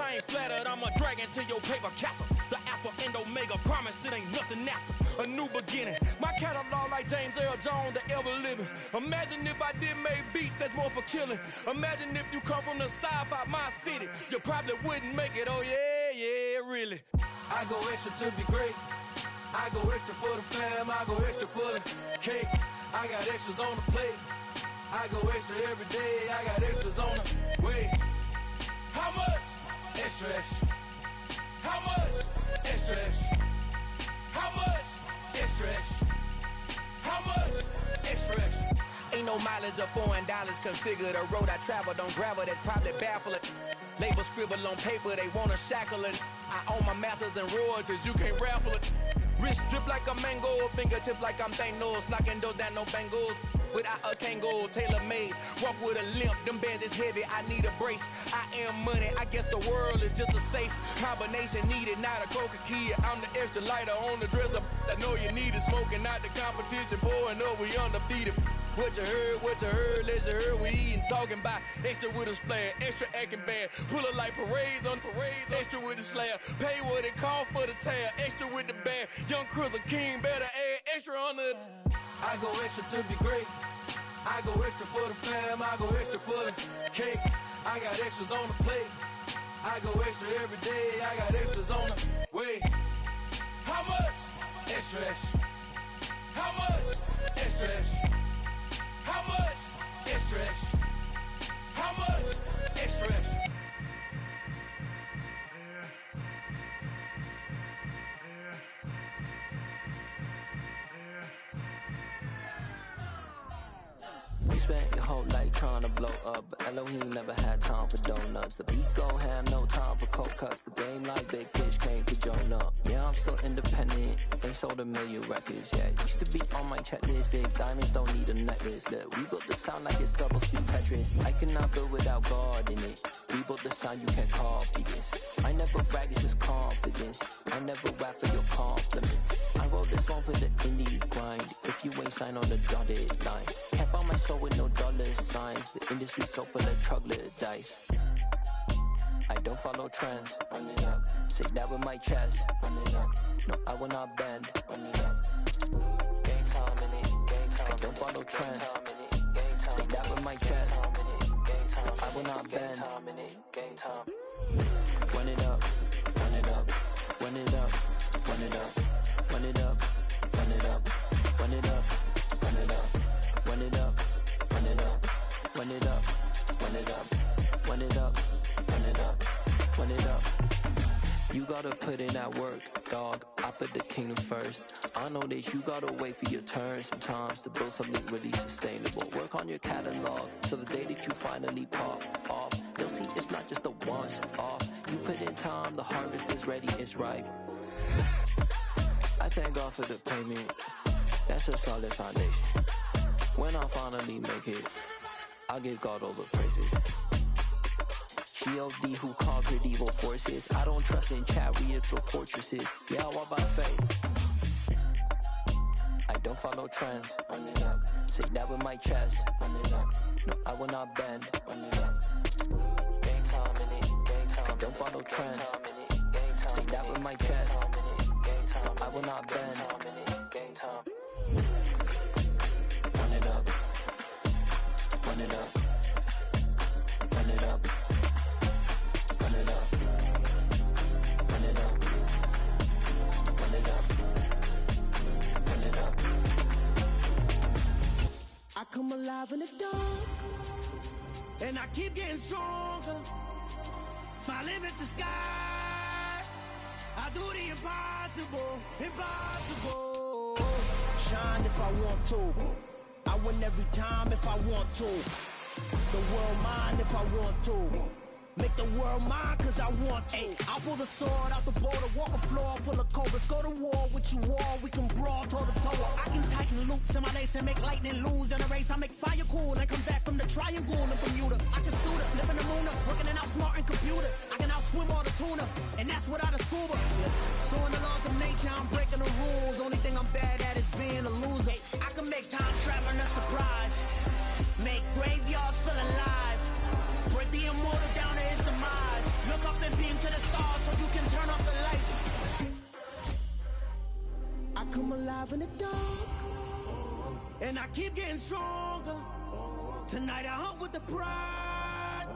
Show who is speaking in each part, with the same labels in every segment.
Speaker 1: I ain't flattered, I'm a dragon to your paper castle. The alpha and omega, promise it ain't nothing after. A new beginning, my catalog like James Earl Jones, the ever living. Imagine if I did make beats that's more for killing. Imagine if you come from the south out my city, you probably wouldn't make it, oh yeah, yeah, really.
Speaker 2: I go extra to be great. I go extra for the fam, I go extra for the cake. I got extras on the plate. I go extra every day, I got extras on the way. How much? Extra, extra. How much? Extra, extra. How much? Extra, extra. How much? Extra, extra.
Speaker 1: Ain't no mileage of $4 configure the road I travel. Don't gravel, that probably baffle it. Label scribble on paper, they wanna shackle it. I own my masters and royalties, you can't raffle it. Wrist drip like a mango, fingertips like I'm Thanos. Knocking those down, no bangles. Without a Kango, tailor-made. Walk with a limp, them bands is heavy, I need a brace. I am money, I guess the world is just a safe combination needed, not a coca key. I'm the extra lighter on the dresser. I know you need it, smoking out the competition, pouring up, we undefeated. What you heard, let's you heard, we eating, talking about extra with a splash, extra acting bad, pull it like parades on parades, extra with the slab, pay what it cost for the tab, extra with the band, young Chris a king, better add extra on the.
Speaker 2: I go extra to be great. I go extra for the fam, I go extra for the cake. I got extras on the plate. I go extra every day, I got extras on the way. How much? Extra, extra. How much? Extra, extra. How much? Extra, extra. How much? Extra, extra.
Speaker 3: You spent your whole life trying to blow up, but Elohim never had time for donuts. The beat go ham, no time for cold cuts. The game like Big Fish came to join up. Yeah, I'm still independent, ain't sold a million records yet. Used to be on my checklist, big diamonds don't need a necklace. Look, we built the sound like it's double speed Tetris. I cannot build without God in it. We built the sound, you can't copy this. I never brag, it's just confidence. I never rap for your compliments. I wrote this one for the indie grind. If you ain't signed on the dotted line, can't buy my soul with no dollar signs. The industry so full of troglodytes. I don't follow trends. Run it up. Say that with my chest. Run it up. No, I will not bend. Run it up. Game time in it. Game time. I don't follow trends. Say that with my chest. No, I will not bend. Game time. Run it up. Run it up. Run it up. Run it up. Run it up. Run it up. Run it up. Run it up. Run it up. Run it up. Run it up. Run it up. Run it up. Run it up. Run it up. You gotta put in that work, dog. I put the kingdom first. I know that you gotta wait for your turn sometimes to build something really sustainable. Work on your catalog so the day that you finally pop off, you'll see it's not just a once off. You put in time, the harvest is ready, it's ripe. I thank God for the payment. That's a solid foundation. When I finally make it, I'll give God all the praises. G.O.D. who conquered evil forces. I don't trust in chariots or fortresses. Yeah, I walk by faith. I don't follow trends. Run it up. Say that with my chest. Run it up. No, I will not bend. Run it up. Game time in it. Game time. I don't follow trends. Say that with my chest. No, I will not bend. Game time. Run it up. Run it up. Run it up. Run it up. Run it up. Run it up. Run it up.
Speaker 4: I come alive in the dark, and I keep getting stronger. My limit's the sky. I do the impossible, impossible. Shine if I want to. I win every time if I want to. The world mine if I want to. Make the world mine cause I want to. I pull the sword out the border, walk a floor full of cobras. Go to war with you all, we can brawl toe to toe. I can tighten loops in my lace and make lightning lose in a race. I make fire cool and come back from the triangle in Bermuda. I can suit up, live in the moon up, working and outsmarting computers. I can outswim all the tuna, and that's without a scuba. So in the laws of nature, I'm breaking the rules. Only thing I'm bad at is being a loser. I can make time traveling a surprise. Make graveyards feel alive. Break the immortal down to his demise. Look up and beam alive in the dark, and I keep getting stronger. Tonight I hunt with the pride.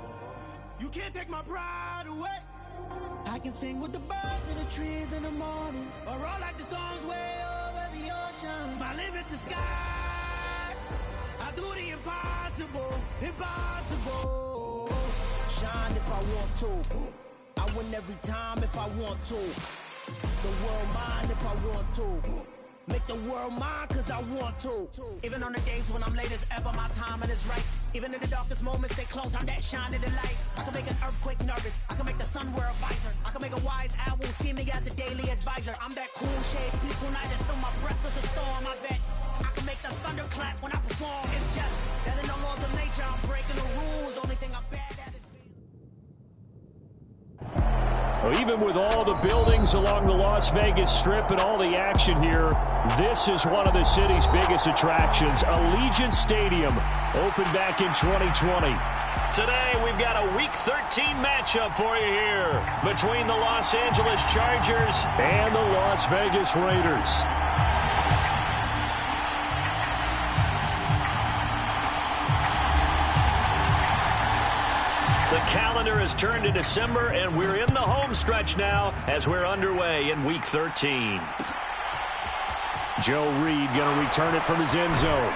Speaker 4: You can't take my pride away. I can sing with the birds and the trees in the morning, or roll like the storms way over the ocean. My limit's the sky. I do the impossible, impossible. Shine if I want to. I win every time if I want to. The world mine if I want to. Make the world mine cause I want to. Even on the days when I'm late as ever, my timing is right. Even in the darkest moments, they close, I'm that shining the light. I can make an earthquake nervous, I can make the sun wear a visor. I can make a wise owl see me as a daily advisor. I'm that cool shade, peaceful night, and still my breath is a storm. I bet I can make the thunder clap when I perform. It's just that in the laws of nature, I'm breaking the rules. Only thing I'm bad at is
Speaker 5: Well, even with all the buildings along the Las Vegas Strip and all the action here, this is one of the city's biggest attractions. Allegiant Stadium opened back in 2020.
Speaker 6: Today, we've got a Week 13 matchup for you here between the Los Angeles Chargers
Speaker 5: and the Las Vegas Raiders.
Speaker 6: The calendar has turned to December, and we're in the home stretch now as we're underway in Week 13.
Speaker 5: Joe Reed going to return it from his end zone.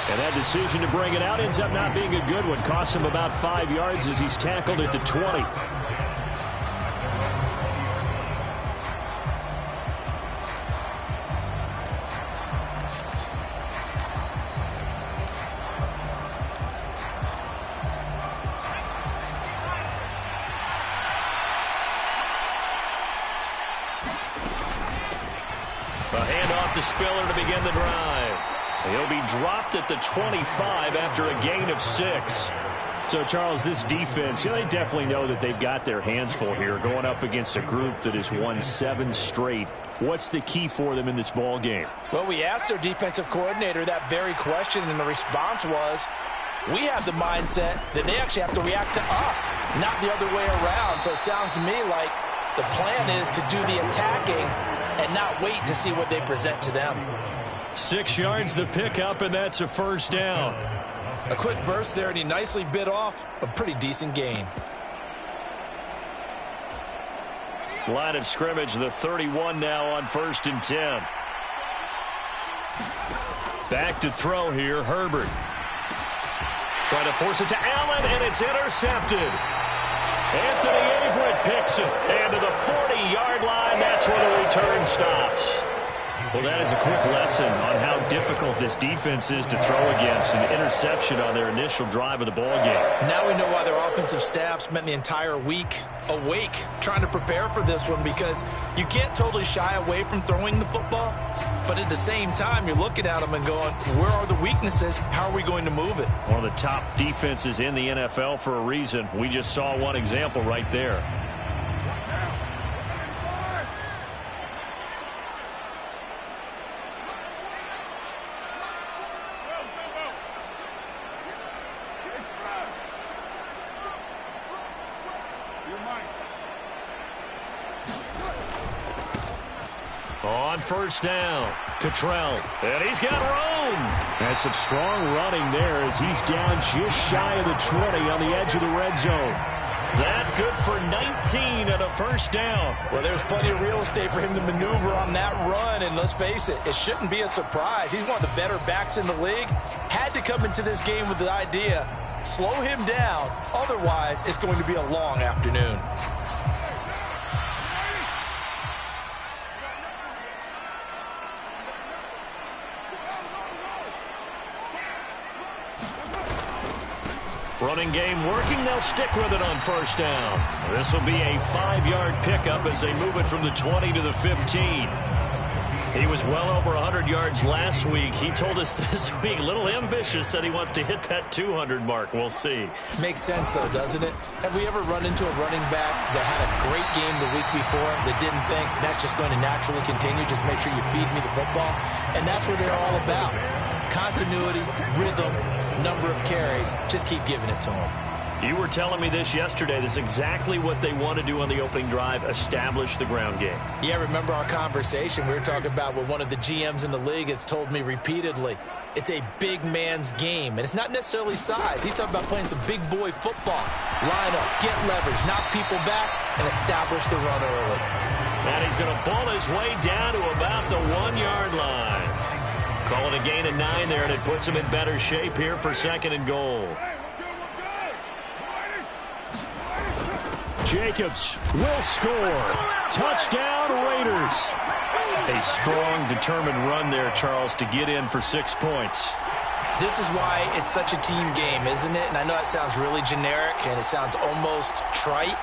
Speaker 5: And that decision to bring it out ends up not being a good one. Costs him about 5 yards as he's tackled at the 20.
Speaker 6: To Spiller to begin the drive. He'll be dropped at the 25 after a gain of 6.
Speaker 5: So, Charles, this defense, they definitely know that they've got their hands full here going up against a group that has won 7 straight. What's the key for them in this ball game?
Speaker 7: Well, we asked their defensive coordinator that very question, and the response was, we have the mindset that they actually have to react to us, not the other way around. So it sounds to me like the plan is to do the attacking and not wait to see what they present to them.
Speaker 6: 6 yards the pickup, and that's a first down.
Speaker 7: A quick burst there, and he nicely bit off a pretty decent gain.
Speaker 6: Line of scrimmage, the 31 now on 1st and 10. Back to throw here, Herbert. Trying to force it to Allen, and it's intercepted. Anthony Averett picks it, and to the 40-yard line, that's where the return stops. Well, that is a quick lesson on how difficult this defense is to throw against. An interception on their initial drive of the ball game.
Speaker 7: Now we know why their offensive staff spent the entire week awake trying to prepare for this one, because you can't totally shy away from throwing the football, but at the same time, you're looking at them and going, where are the weaknesses? How are we going to move it?
Speaker 6: One of the top defenses in the NFL for a reason. We just saw one example right there. On first down, Cottrell, and he's got room.
Speaker 5: That's some strong running there as he's down just shy of the 20 on the edge of the red zone.
Speaker 6: That good for 19 and a first down.
Speaker 7: Well, there's plenty of real estate for him to maneuver on that run, and let's face it, it shouldn't be a surprise. He's one of the better backs in the league. Had to come into this game with the idea, slow him down, otherwise it's going to be a long afternoon.
Speaker 6: Running game working. They'll stick with it on first down. This will be a 5-yard pickup as they move it from the 20 to the 15. He was well over 100 yards last week. He told us this week, a little ambitious, said he wants to hit that 200 mark. We'll see.
Speaker 7: Makes sense, though, doesn't it? Have we ever run into a running back that had a great game the week before that didn't think that's just going to naturally continue? Just make sure you feed me the football. And that's what they're all about. Continuity, rhythm, number of carries. Just keep giving it to them.
Speaker 6: You were telling me this yesterday. This is exactly what they want to do on the opening drive, establish the ground game.
Speaker 7: Yeah, remember our conversation. We were talking about what one of the GMs in the league has told me repeatedly. It's a big man's game, and it's not necessarily size. He's talking about playing some big boy football. Line up, get leverage, knock people back, and establish the run early.
Speaker 6: And he's going to ball his way down to about the 1-yard line. Call it a gain of 9 there, and it puts him in better shape here for 2nd and goal.
Speaker 5: Jacobs will score. Touchdown, Raiders.
Speaker 6: A strong, determined run there, Charles, to get in for 6 points.
Speaker 7: This is why it's such a team game, isn't it? And I know that sounds really generic, and it sounds almost trite,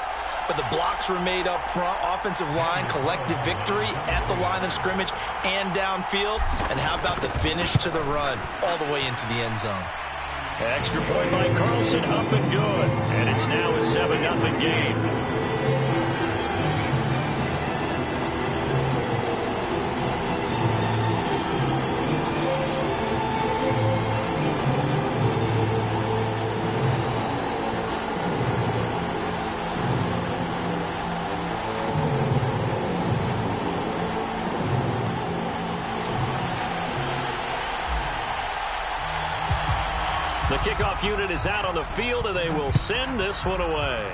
Speaker 7: but the blocks were made up front, offensive line, collective victory at the line of scrimmage and downfield. And how about the finish to the run all the way into the end zone?
Speaker 5: Extra point by Carlson, up and good. And it's now a 7-0 game.
Speaker 6: The kickoff unit is out on the field, and they will send this one away.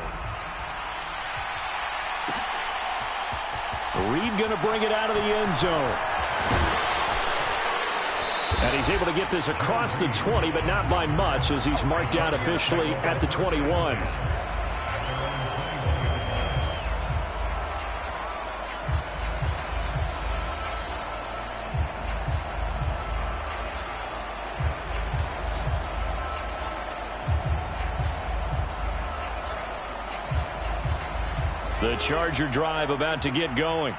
Speaker 5: Reed going to bring it out of the end zone. And he's able to get this across the 20, but not by much, as he's marked down officially at the 21.
Speaker 6: The Charger drive about to get going.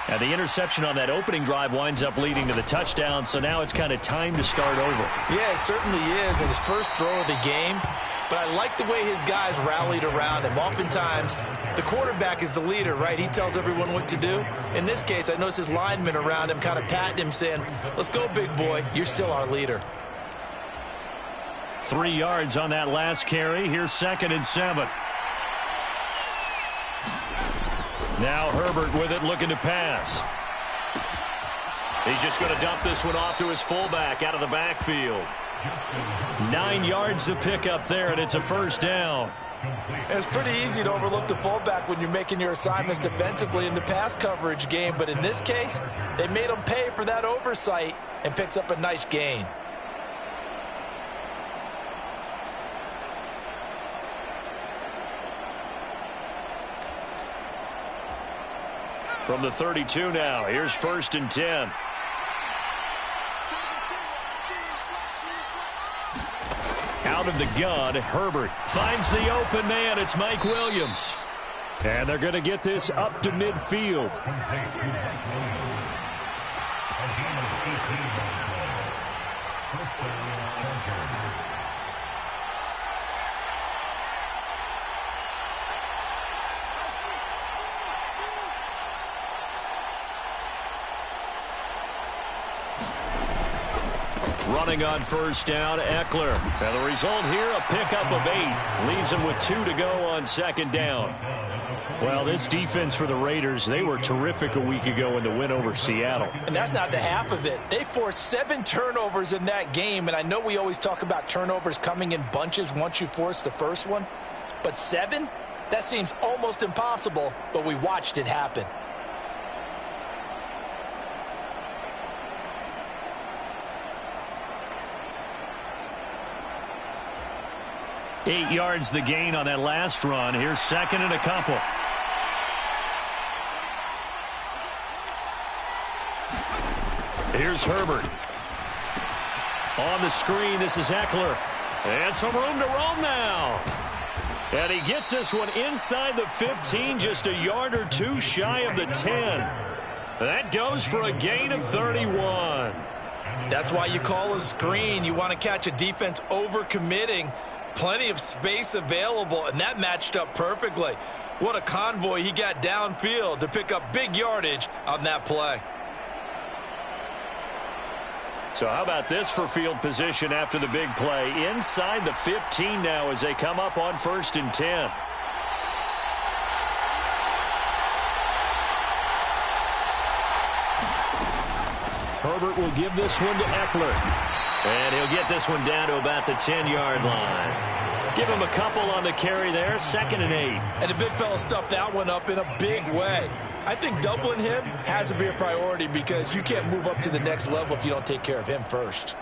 Speaker 6: And the interception on that opening drive winds up leading to the touchdown, so now it's kind of time to start over.
Speaker 7: Yeah, it certainly is, and his first throw of the game. But I like the way his guys rallied around him. Oftentimes, the quarterback is the leader, right? He tells everyone what to do. In this case, I noticed his linemen around him kind of patting him, saying, let's go, big boy. You're still our leader.
Speaker 6: 3 yards on that last carry. Here's 2nd and 7. Now Herbert with it, looking to pass. He's just going to dump this one off to his fullback out of the backfield. 9 yards to pick up there, and it's a first down.
Speaker 7: It's pretty easy to overlook the fullback when you're making your assignments defensively in the pass coverage game, but in this case, they made him pay for that oversight and picks up a nice gain.
Speaker 6: From the 32 now, here's 1st and 10. Out of the gun, Herbert finds the open man. It's Mike Williams.
Speaker 5: And they're going to get this up to midfield.
Speaker 6: Running on first down, Eckler. And the result here, a pickup of 8. Leaves him with 2 to go on 2nd down.
Speaker 5: Well, this defense for the Raiders, they were terrific a week ago in the win over Seattle.
Speaker 7: And that's not the half of it. They forced 7 turnovers in that game, and I know we always talk about turnovers coming in bunches once you force the first one. But 7? That seems almost impossible, but we watched it happen.
Speaker 6: Eight yards the gain on that last run. Here's 2nd and a couple. Here's Herbert. On the screen, this is Eckler. And some room to roam now. And he gets this one inside the 15, just a yard or 2 shy of the 10. That goes for a gain of 31.
Speaker 7: That's why you call a screen. You want to catch a defense overcommitting. Plenty of space available, and that matched up perfectly. What a convoy he got downfield to pick up big yardage on that play.
Speaker 5: So how about this for field position after the big play? Inside the 15 now as they come up on 1st and 10. Herbert will give this one to Eckler. And he'll get this one down to about the 10-yard line. Give him a couple on the carry there, 2nd and 8.
Speaker 7: And the big fella stuffed that one up in a big way. I think doubling him has to be a priority because you can't move up to the next level if you don't take care of him first.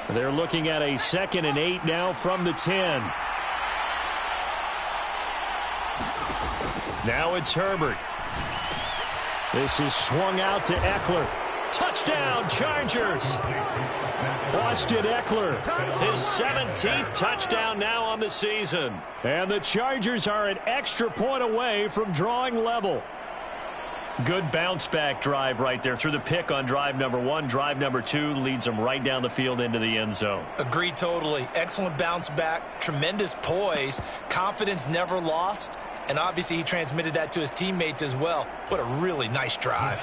Speaker 5: They're looking at a 2nd and 8 now from the 10. Now it's Herbert. This is swung out to Eckler. Touchdown, Chargers. Austin Eckler, his 17th touchdown now on the season. And the Chargers are an extra point away from drawing level. Good bounce-back drive right there through the pick on drive number 1. Drive number 2 leads them right down the field into the end zone.
Speaker 7: Agree totally. Excellent bounce back, tremendous poise, confidence never lost, and obviously he transmitted that to his teammates as well. What a really nice drive.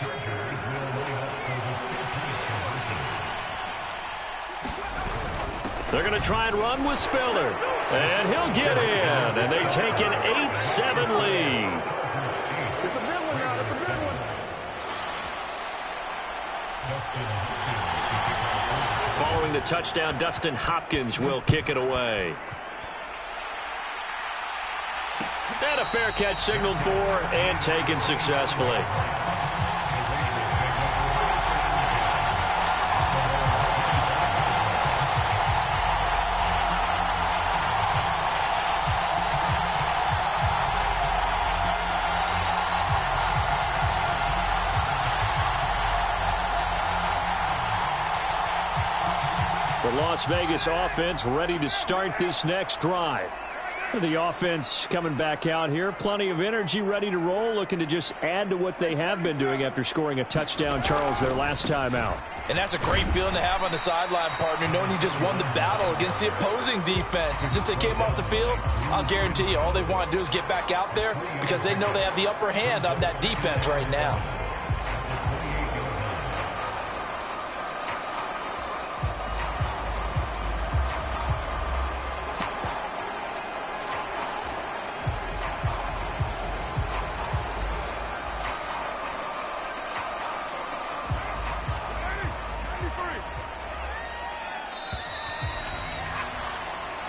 Speaker 5: They're going to try and run with Spiller. And he'll get in. And they take an 8-7 lead.
Speaker 8: It's a good one now. It's a good one.
Speaker 5: Following the touchdown, Dustin Hopkins will kick it away. And a fair catch signaled for and taken successfully. The Las Vegas offense ready to start this next drive. The offense coming back out here. Plenty of energy, ready to roll, looking to just add to what they have been doing after scoring a touchdown, Charles, their last time out.
Speaker 7: And that's a great feeling to have on the sideline, partner, knowing you just won the battle against the opposing defense. And since they came off the field, I'll guarantee you all they want to do is get back out there because they know they have the upper hand on that defense right now.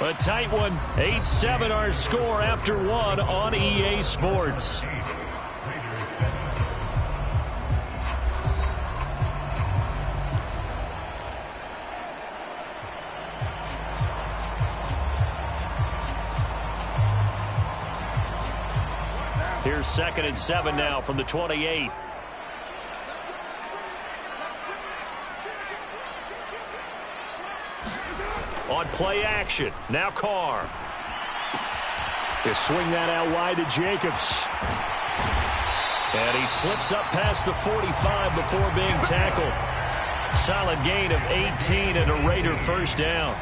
Speaker 5: A tight one, 8-7 our score after one on EA Sports. Here's 2nd and 7 now from the 28. On play action, now Carr. They swing that out wide to Jacobs. And he slips up past the 45 before being tackled. Solid gain of 18 and a Raider first down.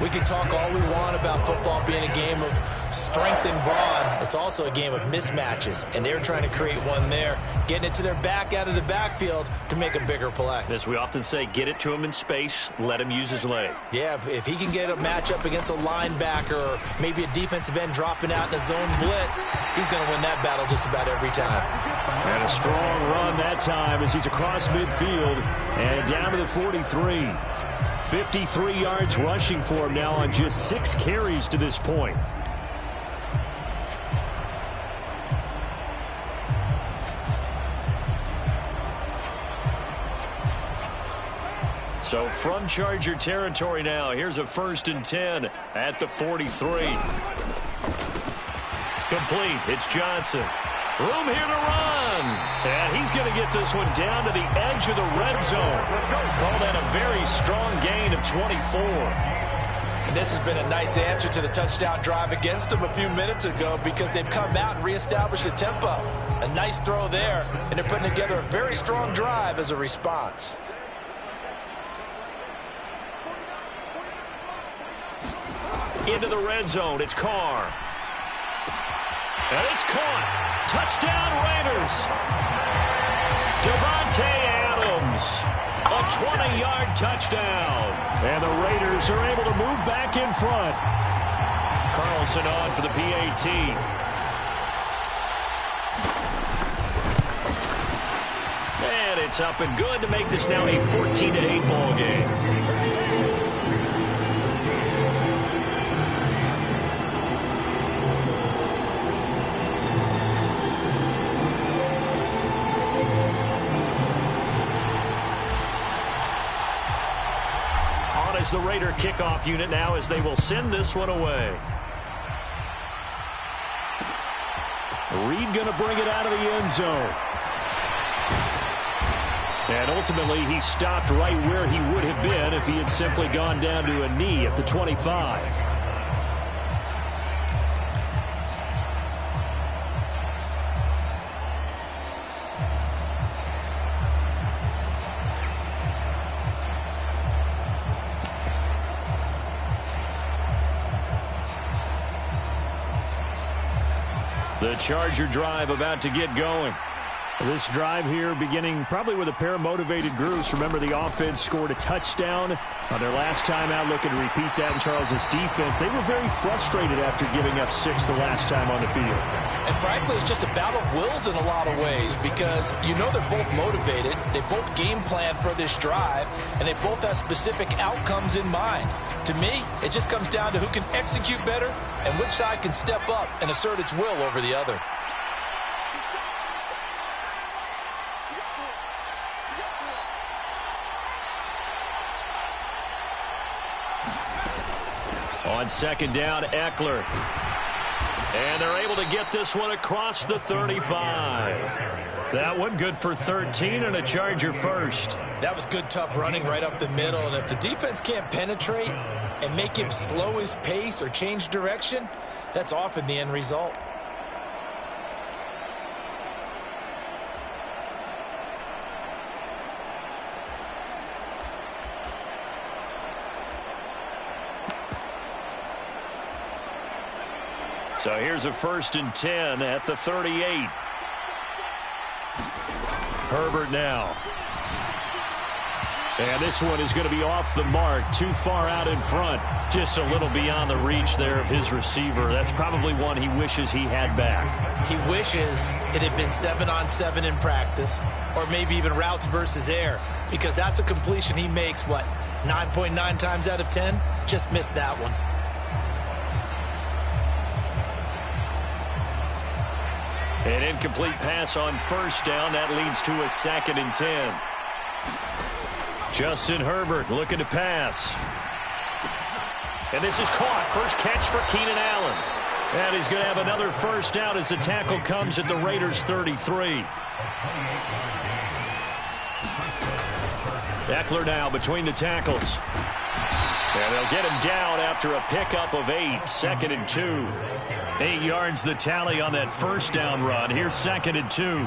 Speaker 7: We can talk all we want about football being a game of strength and brawn. It's also a game of mismatches, and they're trying to create one there, getting it to their back out of the backfield to make a bigger play.
Speaker 5: As we often say, get it to him in space, let him use his leg.
Speaker 7: Yeah, if he can get a matchup against a linebacker or maybe a defensive end dropping out in a zone blitz, he's going to win that battle just about every time.
Speaker 5: And a strong run that time as he's across midfield and down to the 43. 53 yards rushing for him now on just 6 carries to this point. So from Charger territory now, here's a 1st and 10 at the 43. Complete. It's Johnson. Room here to run. And he's going to get this one down to the edge of the red zone. Call that a very strong gain of 24.
Speaker 7: And this has been a nice answer to the touchdown drive against them a few minutes ago because they've come out and reestablished the tempo. A nice throw there, and they're putting together a very strong drive as a response. Into the red zone, it's Carr.
Speaker 5: And it's caught.
Speaker 6: Touchdown, Raiders. Devontae Adams, a 20-yard touchdown.
Speaker 5: And the Raiders are able to move back in front.
Speaker 6: Carlson on for the PAT. And it's up and good to make this now a 14-8 ball game. Is the Raider kickoff unit now as they will send this one away.
Speaker 5: Reed going to bring it out of the end zone. And ultimately he stopped right where he would have been if he had simply gone down to a knee at the 25.
Speaker 6: The Charger drive about to get going.
Speaker 5: This drive here beginning probably with a pair of motivated groups. Remember, the offense scored a touchdown on their last time out. Looking to repeat that in Charles' defense. They were very frustrated after giving up 6 the last time on the field.
Speaker 7: And frankly, it's just a battle of wills in a lot of ways because you know they're both motivated. They both game plan for this drive, and they both have specific outcomes in mind. To me, it just comes down to who can execute better and which side can step up and assert its will over the other.
Speaker 6: On second down, Eckler. And they're able to get this one across the 35. That one good for 13 and a Charger first.
Speaker 7: That was good, tough running right up the middle. And if the defense can't penetrate and make him slow his pace or change direction, that's often the end result.
Speaker 6: So here's a 1st and 10 at the 38. Herbert now.
Speaker 5: And this one is going to be off the mark, too far out in front.
Speaker 6: Just a little beyond the reach there of his receiver. That's probably one he wishes he had back.
Speaker 7: He wishes it had been 7-on-7 in practice, or maybe even routes versus air, because that's a completion he makes, 9.9 times out of 10? Just missed that one.
Speaker 6: An incomplete pass on 1st down. That leads to a 2nd and 10. Justin Herbert looking to pass. And this is caught. First catch for Keenan Allen. And he's going to have another 1st down as the tackle comes at the Raiders' 33. Eckler now between the tackles. And they'll get him down after a pickup of 8. 2nd and 2. 8 yards the tally on that 1st down run. Here's 2nd and 2.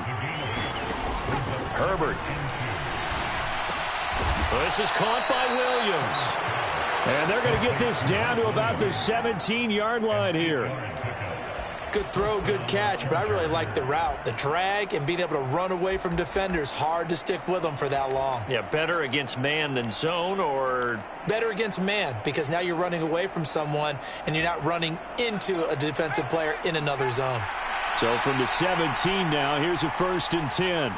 Speaker 6: Herbert. This is caught by Williams.
Speaker 5: And they're going to get this down to about the 17-yard line here.
Speaker 7: Good throw, good catch, but I really like the route. The drag and being able to run away from defenders. Hard to stick with them for that long.
Speaker 6: Yeah, better against man than zone, or?
Speaker 7: Better against man, because now you're running away from someone and you're not running into a defensive player in another zone.
Speaker 5: So from the 17 now, here's a 1st and 10.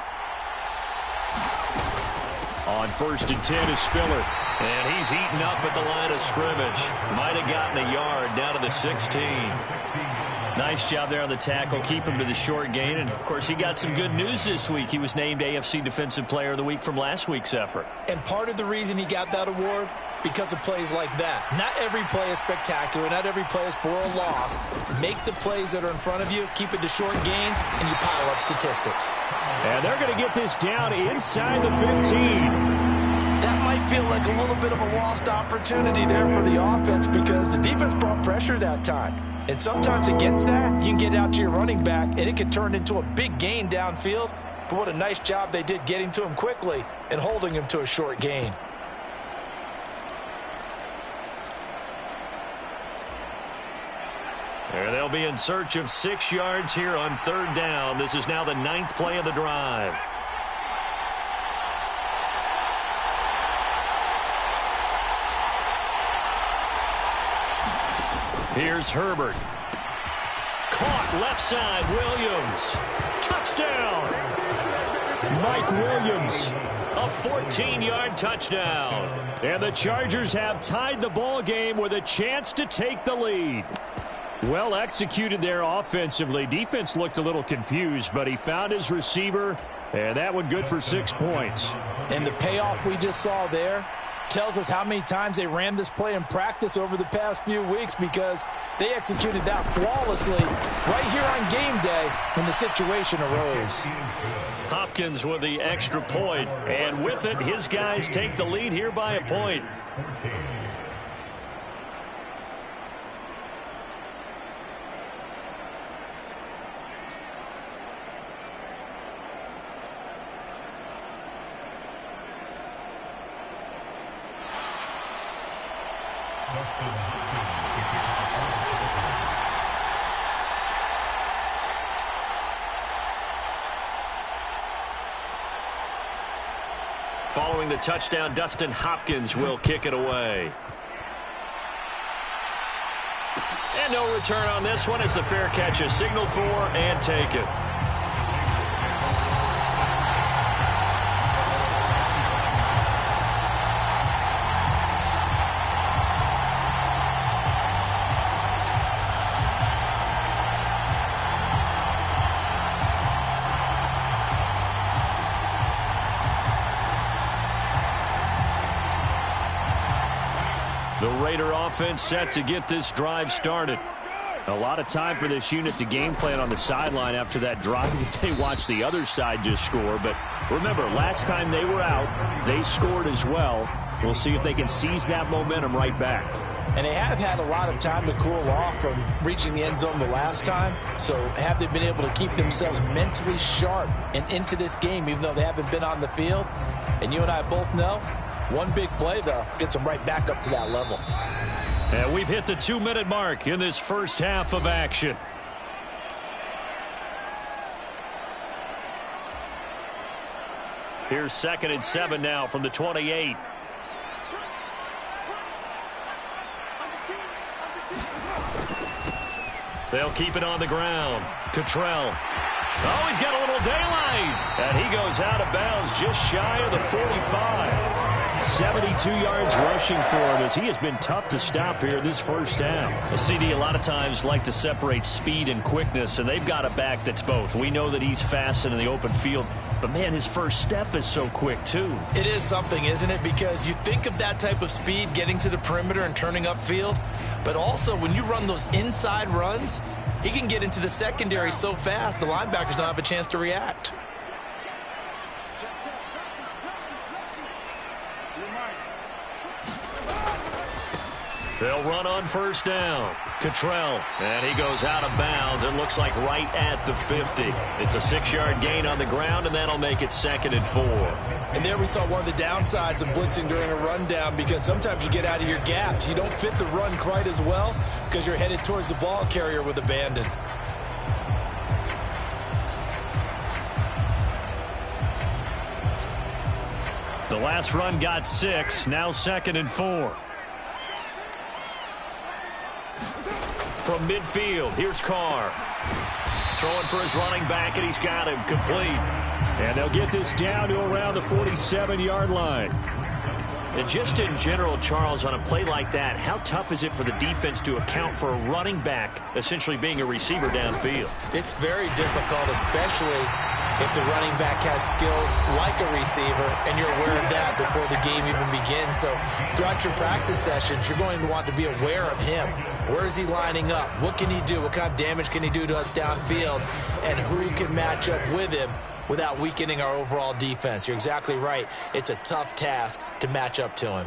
Speaker 5: On 1st and 10 is Spiller.
Speaker 6: And he's eaten up at the line of scrimmage. Might have gotten a yard down to the 16. Nice job there on the tackle. Keep him to the short gain. And, of course, he got some good news this week. He was named AFC Defensive Player of the Week from last week's effort.
Speaker 7: And part of the reason he got that award, because of plays like that. Not every play is spectacular. Not every play is for a loss. Make the plays that are in front of you, keep it to short gains, and you pile up statistics.
Speaker 5: And they're going to get this down inside the 15.
Speaker 7: That might feel like a little bit of a lost opportunity there for the offense because the defense brought pressure that time. And sometimes against that, you can get out to your running back, and it can turn into a big gain downfield. But what a nice job they did getting to him quickly and holding him to a short gain.
Speaker 6: And they'll be in search of 6 yards here on 3rd down. This is now the 9th play of the drive. Here's Herbert. Caught left side, Williams. Touchdown!
Speaker 5: Mike Williams.
Speaker 6: A 14-yard touchdown.
Speaker 5: And the Chargers have tied the ball game with a chance to take the lead. Well executed there offensively. Defense looked a little confused, but he found his receiver, and that one good for 6 points.
Speaker 7: And the payoff we just saw there tells us how many times they ran this play in practice over the past few weeks, because they executed that flawlessly right here on game day when the situation arose.
Speaker 6: Hopkins with the extra point, and with it, his guys take the lead here by a point. Following the touchdown, Dustin Hopkins will kick it away. And no return on this one as the fair catch is signaled for and taken. The Raider offense set to get this drive started. A lot of time for this unit to game plan on the sideline after that drive that they watched the other side just score. But remember, last time they were out, they scored as well. We'll see if they can seize that momentum right back.
Speaker 7: And they have had a lot of time to cool off from reaching the end zone the last time. So have they been able to keep themselves mentally sharp and into this game, even though they haven't been on the field? And you and I both know, one big play, though, gets them right back up to that level.
Speaker 6: And we've hit the 2-minute mark in this first half of action. Here's 2nd and 7 now from the 28. They'll keep it on the ground. Cottrell. Oh, he's got a little daylight. And he goes out of bounds just shy of the 45.
Speaker 5: 72 yards rushing for him, as he has been tough to stop here this first half.
Speaker 6: A CD a lot of times like to separate speed and quickness, and they've got a back that's both. We know that he's fast in the open field, but man, his first step is so quick too.
Speaker 7: It is something, isn't it? Because you think of that type of speed getting to the perimeter and turning upfield, but also when you run those inside runs, he can get into the secondary so fast the linebackers don't have a chance to react.
Speaker 6: They'll run on first down. Cottrell, and he goes out of bounds. It looks like right at the 50. It's a 6-yard gain on the ground, and that'll make it 2nd and 4.
Speaker 7: And there we saw one of the downsides of blitzing during a rundown, because sometimes you get out of your gaps. You don't fit the run quite as well because you're headed towards the ball carrier with abandon.
Speaker 6: The last run got 6. Now 2nd and 4. From midfield, here's Carr. Throwing for his running back, and he's got him complete.
Speaker 5: And they'll get this down to around the 47-yard line.
Speaker 6: And just in general, Charles, on a play like that, how tough is it for the defense to account for a running back essentially being a receiver downfield?
Speaker 7: It's very difficult, especially if the running back has skills like a receiver, and you're aware of that before the game even begins. So throughout your practice sessions, you're going to want to be aware of him. Where is he lining up? What can he do? What kind of damage can he do to us downfield? And who can match up with him without weakening our overall defense? You're exactly right. It's a tough task to match up to him.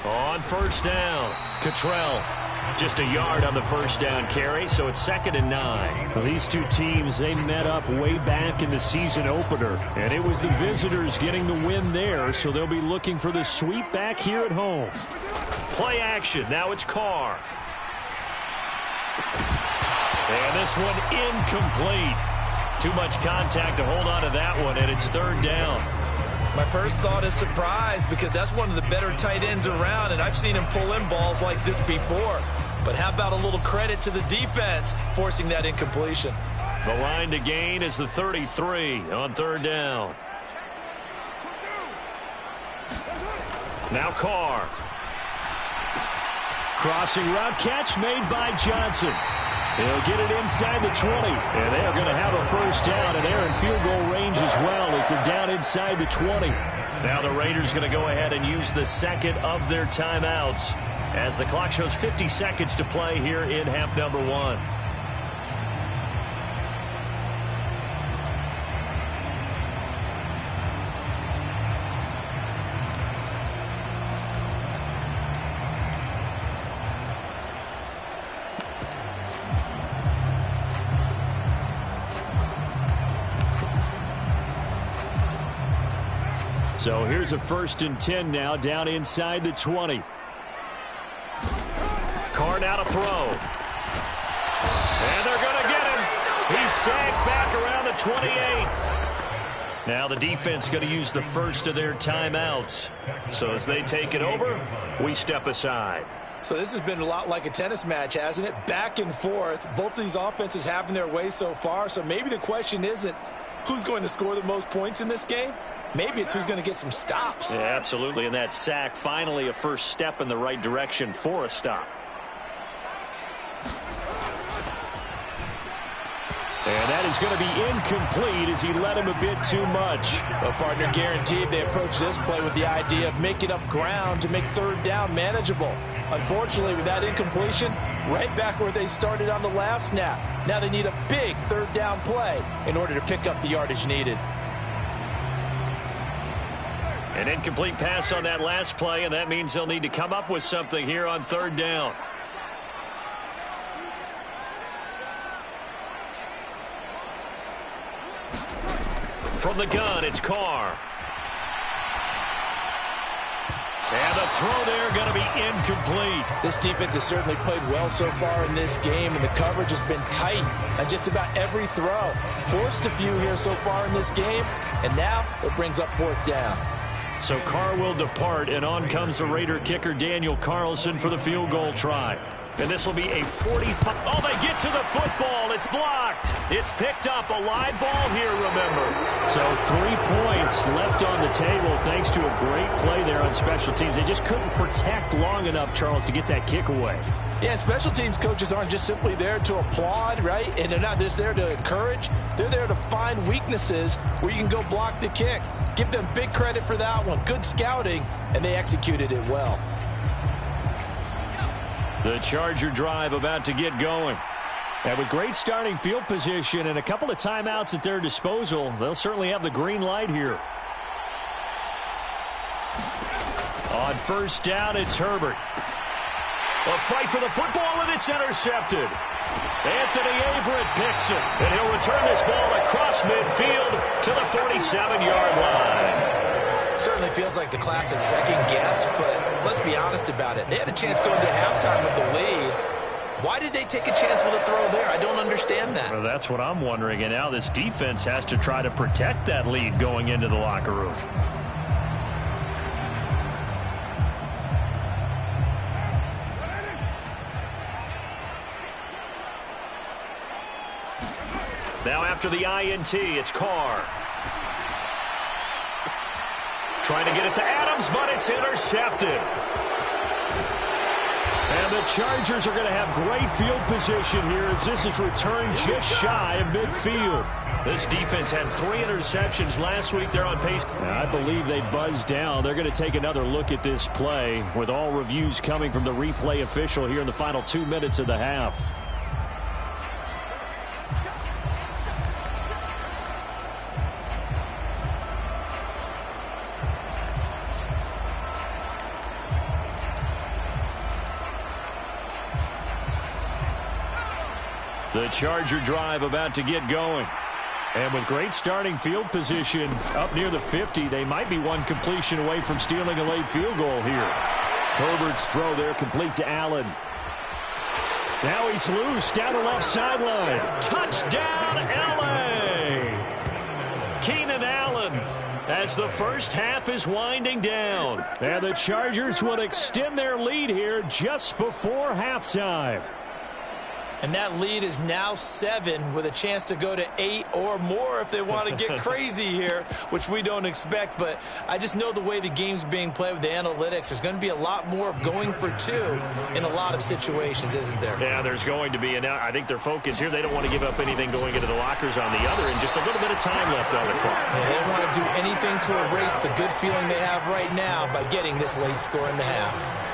Speaker 6: On first down, Cottrell just a yard on the first down carry, so it's 2nd and 9.
Speaker 5: Well, these two teams, they met up way back in the season opener, and it was the visitors getting the win there, so they'll be looking for the sweep back here at home.
Speaker 6: Play action. Now it's Carr. And this one incomplete. Too much contact to hold on to that one, and it's 3rd down.
Speaker 7: My first thought is surprise, because that's one of the better tight ends around, and I've seen him pull in balls like this before. But how about a little credit to the defense forcing that incompletion?
Speaker 6: The line to gain is the 33 on 3rd down. Now Carr.
Speaker 5: Crossing route catch made by Johnson. He'll get it inside the 20, and they're going to have a first down, and they're in field goal range as well as they're down inside the 20.
Speaker 6: Now the Raiders going to go ahead and use the second of their timeouts as the clock shows 50 seconds to play here in half number 1.
Speaker 5: So here's a 1st and 10 now, down inside the 20.
Speaker 6: Carr now to throw. And they're going to get him. He's sacked back around the 28. Now the defense going to use the first of their timeouts. So as they take it over, we step aside.
Speaker 7: So this has been a lot like a tennis match, hasn't it? Back and forth. Both of these offenses having their way so far. So maybe the question isn't who's going to score the most points in this game. Maybe it's who's going to get some stops.
Speaker 6: Yeah, absolutely. And that sack, finally a first step in the right direction for a stop.
Speaker 5: And that is going to be incomplete as he led him a bit too much.
Speaker 7: Well, partner, guaranteed they approach this play with the idea of making up ground to make 3rd down manageable. Unfortunately, with that incompletion, right back where they started on the last snap. Now they need a big 3rd down play in order to pick up the yardage needed.
Speaker 6: An incomplete pass on that last play, and that means they'll need to come up with something here on 3rd down. From the gun, it's Carr. And the throw there going to be incomplete.
Speaker 7: This defense has certainly played well so far in this game, and the coverage has been tight on just about every throw. Forced a few here so far in this game, and now it brings up 4th down.
Speaker 6: So Carr will depart, and on comes the Raider kicker Daniel Carlson for the field goal try. And this will be a 45. Oh, they get to the football. It's blocked. It's picked up. A live ball here, remember.
Speaker 5: So 3 points left on the table thanks to a great play there on special teams. They just couldn't protect long enough, Charles, to get that kick away.
Speaker 7: Yeah, special teams coaches aren't just simply there to applaud, right? And they're not just there to encourage. They're there to find weaknesses where you can go block the kick. Give them big credit for that one. Good scouting, and they executed it well.
Speaker 5: The Charger drive about to get going. And with great starting field position and a couple of timeouts at their disposal, they'll certainly have the green light here. On 1st down, it's Herbert. A fight for the football, and it's intercepted. Anthony Averett picks it, and he'll return this ball across midfield to the 47-yard line.
Speaker 7: Certainly feels like the classic second guess, but let's be honest about it. They had a chance going to halftime with the lead. Why did they take a chance with a throw there? I don't understand that.
Speaker 6: Well, that's what I'm wondering, and now this defense has to try to protect that lead going into the locker room. Now after the INT, it's Carr. Trying to get it to Adams, but it's intercepted.
Speaker 5: And the Chargers are going to have great field position here as this is returned just shy of midfield.
Speaker 6: This defense had 3 interceptions last week. They're on pace.
Speaker 5: I believe they buzzed down. They're going to take another look at this play with all reviews coming from the replay official here in the final 2 minutes of the half. The Charger drive about to get going. And with great starting field position up near the 50, they might be one completion away from stealing a late field goal here. Herbert's throw there complete to Allen. Now he's loose down the left sideline. Touchdown, L.A. Keenan Allen as the first half is winding down. And the Chargers will extend their lead here just before halftime.
Speaker 7: And that lead is now 7 with a chance to go to 8 or more if they want to get crazy here, which we don't expect. But I just know the way the game's being played with the analytics, there's going to be a lot more of going for 2 in a lot of situations, isn't there?
Speaker 5: Yeah, there's going to be. And I think their focus here, they don't want to give up anything going into the lockers on the other, and just a little bit of time left on the clock.
Speaker 7: Yeah, they don't want to do anything to erase the good feeling they have right now by getting this late score in the half.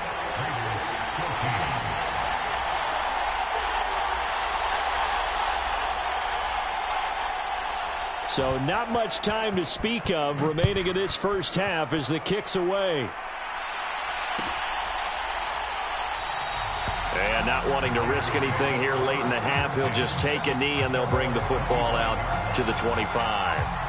Speaker 5: So not much time to speak of remaining in this first half as the kick's away. And not wanting to risk anything here late in the half, he'll just take a knee and they'll bring the football out to the 25.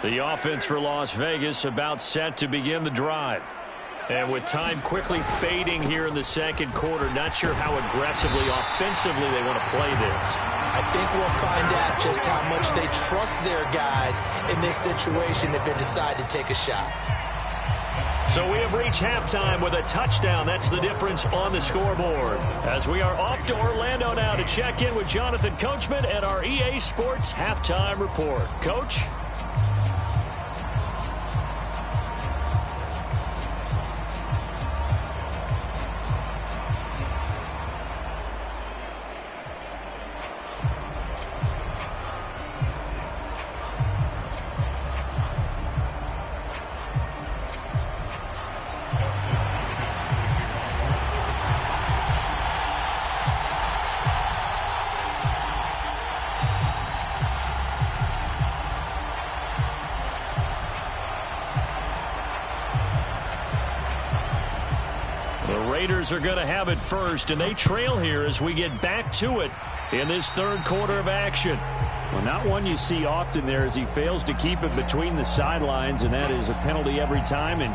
Speaker 5: The offense for Las Vegas about set to begin the drive. And with time quickly fading here in the second quarter, not sure how aggressively, offensively they want to play this.
Speaker 7: I think we'll find out just how much they trust their guys in this situation if they decide to take a shot.
Speaker 5: So we have reached halftime with a touchdown. That's the difference on the scoreboard. As we are off to Orlando now to check in with Jonathan Coachman and our EA Sports Halftime Report. Coach? Raiders are going to have it first, and they trail here as we get back to it in this third quarter of action. Well, not one you see often there as he fails to keep it between the sidelines, and that is a penalty every time and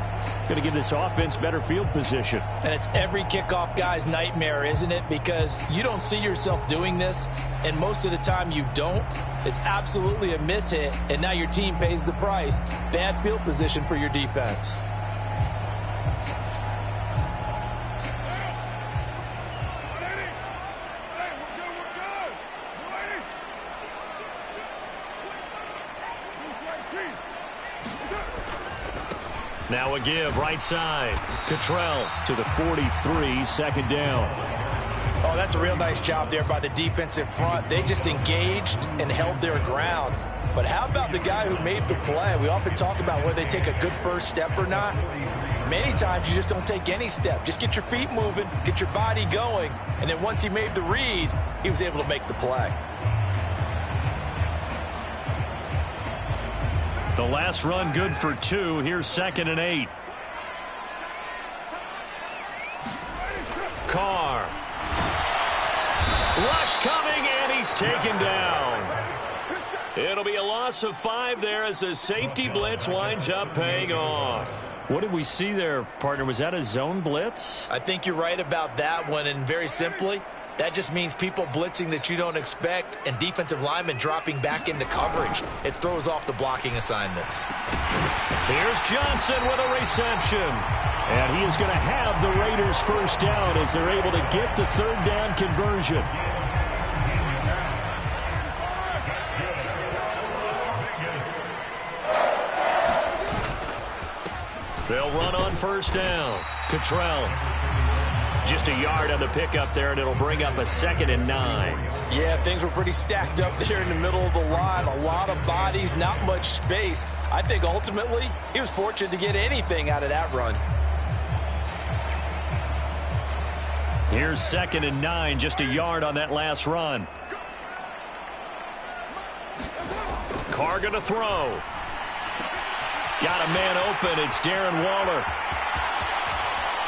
Speaker 5: going to give this offense better field position.
Speaker 7: And it's every kickoff guy's nightmare, isn't it? Because you don't see yourself doing this, and most of the time you don't. It's absolutely a mishit, and now your team pays the price. Bad field position for your defense.
Speaker 5: Now a give, right side. Cottrell to the 43, second down.
Speaker 7: Oh, that's a real nice job there by the defensive front. They just engaged and held their ground. But how about the guy who made the play? We often talk about whether they take a good first step or not. Many times you just don't take any step. Just get your feet moving, get your body going, and then once he made the read, he was able to make the play.
Speaker 5: The last run good for 2. Here's 2nd and 8. Carr. Rush coming, and he's taken down. It'll be a loss of 5 there as the safety blitz winds up paying off. What did we see there, partner? Was that a zone blitz?
Speaker 7: I think you're right about that one, and very simply, that just means people blitzing that you don't expect and defensive linemen dropping back into coverage. It throws off the blocking assignments.
Speaker 5: Here's Johnson with a reception. And he is going to have the Raiders first down as they're able to get the third down conversion. They'll run on first down. Cottrell. Just a yard on the pickup there, and it'll bring up a 2nd and 9.
Speaker 7: Yeah, things were pretty stacked up there in the middle of the line. A lot of bodies, not much space. I think ultimately he was fortunate to get anything out of that run.
Speaker 5: Here's 2nd and 9, just a yard on that last run. Carr going to throw. Got a man open. It's Darren Waller.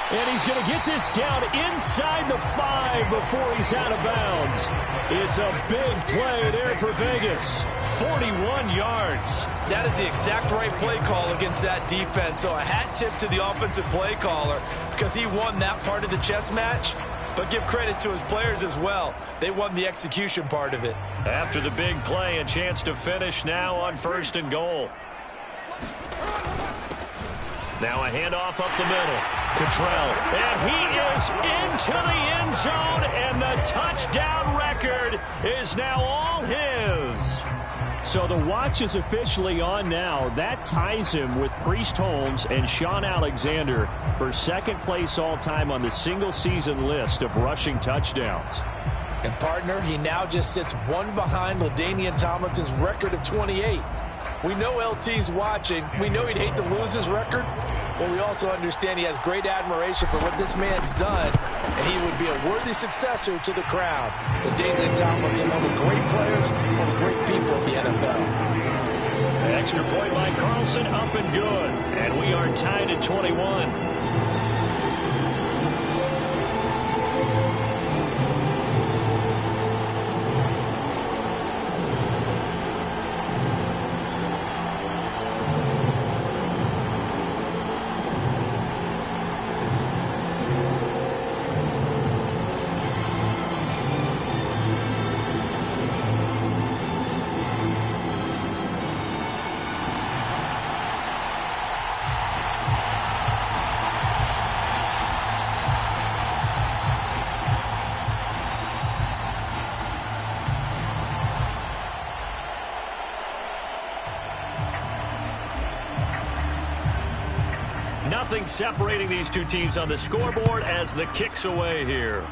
Speaker 5: And he's going to get this down inside the 5 before he's out of bounds. It's a big play there for Vegas. 41 yards.
Speaker 7: That is the exact right play call against that defense. So a hat tip to the offensive play caller because he won that part of the chess match. But give credit to his players as well. They won the execution part of it.
Speaker 5: After the big play, a chance to finish now on 1st and goal. Now a handoff up the middle. Cottrell. And he is into the end zone, and the touchdown record is now all his. So the watch is officially on now. That ties him with Priest Holmes and Sean Alexander for 2nd place all-time on the single-season list of rushing touchdowns.
Speaker 7: And, partner, he now just sits 1 behind LaDainian Tomlinson's record of 28. We know LT's watching. We know he'd hate to lose his record, but we also understand he has great admiration for what this man's done, and he would be a worthy successor to the crown. LaDainian Tomlinson, one of the great players, one of the great people in the NFL.
Speaker 5: Extra point by Carlson, up and good. And we are tied at 21. Nothing separating these two teams on the scoreboard as the kick's away here.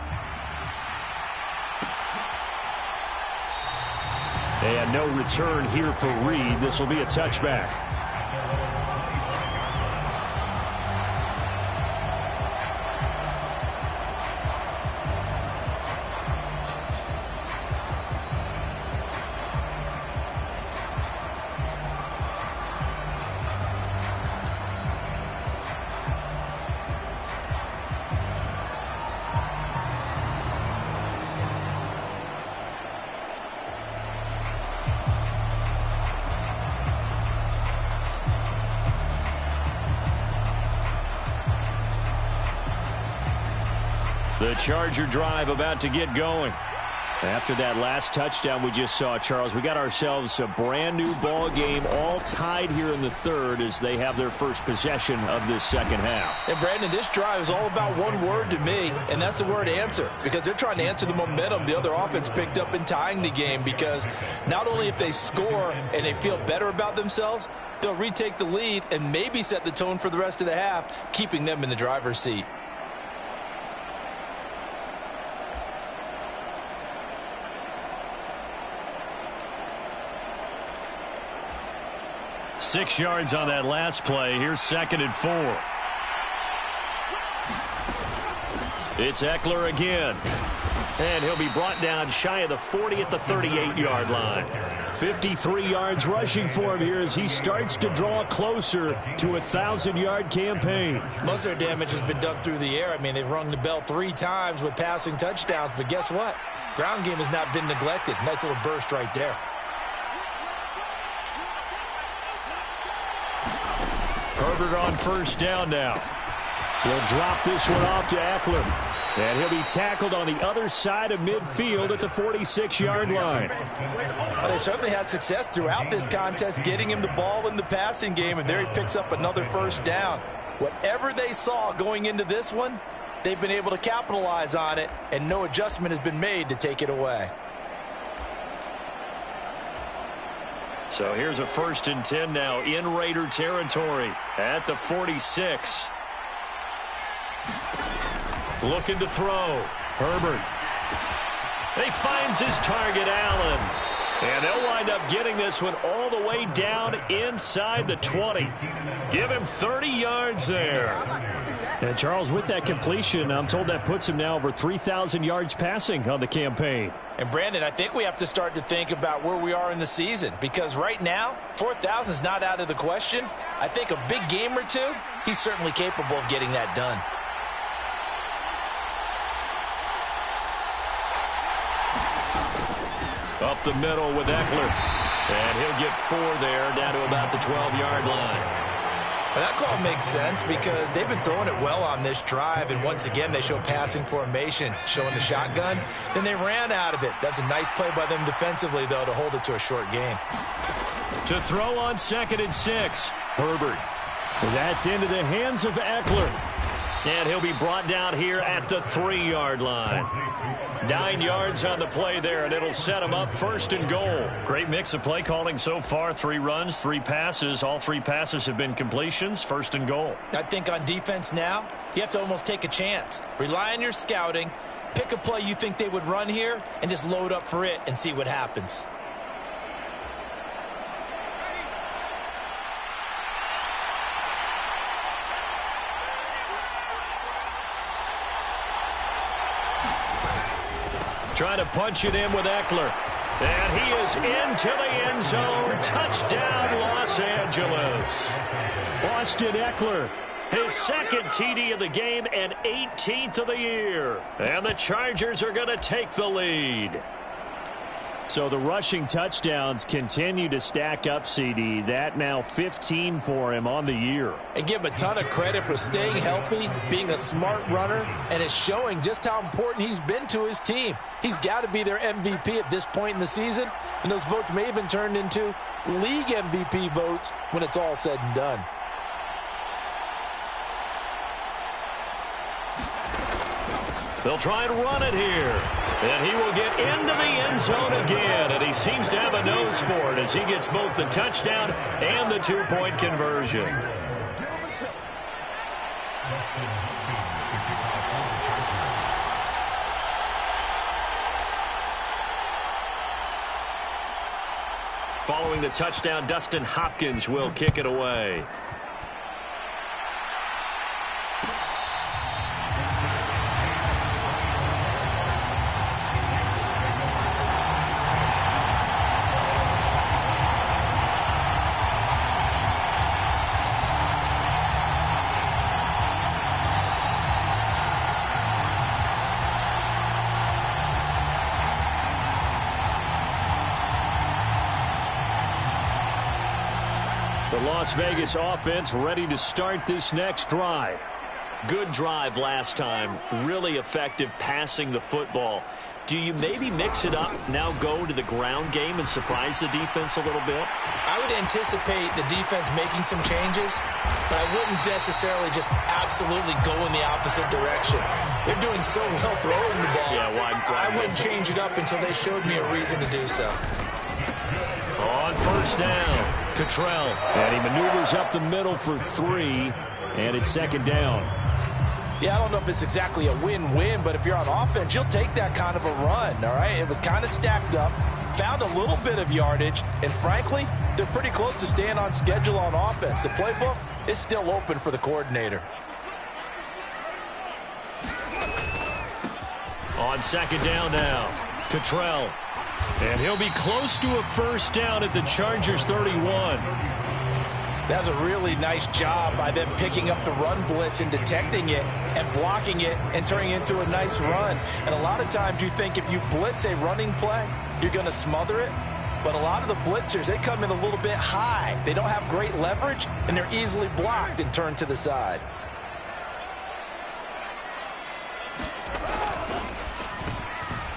Speaker 5: And no return here for Reed. This will be a touchback. The Charger drive about to get going. After that last touchdown we just saw, Charles, we got ourselves a brand new ball game, all tied here in the third as they have their first possession of this second half.
Speaker 7: And Brandon, this drive is all about one word to me, and that's the word answer, because they're trying to answer the momentum the other offense picked up in tying the game, because not only if they score and they feel better about themselves, they'll retake the lead and maybe set the tone for the rest of the half, keeping them in the driver's seat.
Speaker 6: Six yards on that last play. Here's 2nd and 4. It's Eckler again. And he'll be brought down shy of the 40 at the 38-yard line. 53 yards rushing for him here as he starts to draw closer to a 1,000-yard campaign.
Speaker 7: Most of their damage has been done through the air. I mean, they've rung the bell 3 times with passing touchdowns, but guess what? Ground game has not been neglected. Nice little burst right there.
Speaker 5: Herbert on first down now. He'll drop this one off to Eckler. And he'll be tackled on the other side of midfield at the 46-yard line.
Speaker 7: Well, they certainly had success throughout this contest getting him the ball in the passing game, and there he picks up another first down. Whatever they saw going into this one, they've been able to capitalize on it, and no adjustment has been made to take it away.
Speaker 6: So here's a 1st and 10 now in Raider territory at the 46. Looking to throw. Herbert. He finds his target, Allen. And they'll wind up getting this one all the way down inside the 20. Give him 30 yards there.
Speaker 5: And Charles, with that completion, I'm told that puts him now over 3,000 yards passing on the campaign.
Speaker 7: And Brandon, I think we have to start to think about where we are in the season, because right now 4,000 is not out of the question. I think a big game or two, he's certainly capable of getting that done.
Speaker 6: Up the middle with Eckler. And he'll get 4 there, down to about the 12-yard line.
Speaker 7: Well, that call makes sense because they've been throwing it well on this drive, and once again they show passing formation, showing the shotgun. Then they ran out of it. That's a nice play by them defensively, though, to hold it to a short game.
Speaker 6: To throw on 2nd and 6. Herbert.
Speaker 5: That's into the hands of Eckler.
Speaker 6: And he'll be brought down here at the 3-yard line. 9 yards on the play there, and it'll set him up 1st and goal. Great mix of play calling so far. 3 runs, 3 passes. All 3 passes have been completions. 1st and goal.
Speaker 7: I think on defense now, you have to almost take a chance. Rely on your scouting. Pick a play you think they would run here, and just load up for it and see what happens.
Speaker 6: Trying to punch it in with Eckler. And he is into the end zone. Touchdown, Los Angeles.
Speaker 5: Austin Eckler.
Speaker 6: His 2nd TD of the game and 18th of the year. And the Chargers are going to take the lead.
Speaker 5: So the rushing touchdowns continue to stack up, CD. That now 15 for him on the year.
Speaker 7: And give him a ton of credit for staying healthy, being a smart runner, and it's showing just how important he's been to his team. He's got to be their MVP at this point in the season, and those votes may have been turned into league MVP votes when it's all said and done.
Speaker 6: They'll try and run it here. And he will get into the end zone again. And he seems to have a nose for it as he gets both the touchdown and the 2-point conversion. Following the touchdown, Dustin Hopkins will kick it away.
Speaker 5: The Las Vegas offense ready to start this next drive.
Speaker 6: Good drive last time. Really effective passing the football. Do you maybe mix it up, now go to the ground game and surprise the defense a little bit?
Speaker 7: I would anticipate the defense making some changes, but I wouldn't necessarily just absolutely go in the opposite direction. They're doing so well throwing the ball.
Speaker 6: Yeah, why
Speaker 7: I wouldn't change it up until they showed me a reason to do so.
Speaker 6: On first down, Cottrell.
Speaker 5: And he maneuvers up the middle for 3, and it's second down.
Speaker 7: Yeah, I don't know if it's exactly a win-win, but if you're on offense, you'll take that kind of a run, all right? It was kind of stacked up, found a little bit of yardage, and frankly, they're pretty close to staying on schedule on offense. The playbook is still open for the coordinator.
Speaker 6: On second down now, Cottrell. And he'll be close to a first down at the Chargers' 31.
Speaker 7: That's a really nice job by them picking up the run blitz and detecting it and blocking it and turning it into a nice run. And a lot of times you think if you blitz a running play, you're going to smother it. But a lot of the blitzers, they come in a little bit high. They don't have great leverage, and they're easily blocked and turned to the side.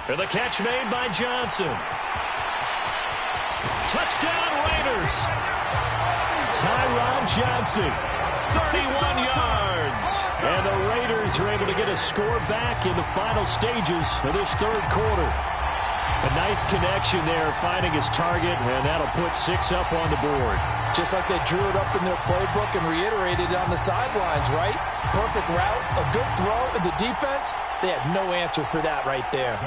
Speaker 6: And the catch made by Johnson. Touchdown, Raiders.
Speaker 5: Tyron Johnson,
Speaker 6: 31 yards.
Speaker 5: And the Raiders are able to get a score back in the final stages of this third quarter. A nice connection there, finding his target, and that'll put 6 up on the board.
Speaker 7: Just like they drew it up in their playbook and reiterated it on the sidelines, right? Perfect route, a good throw, and the defense, they had no answer for that right there.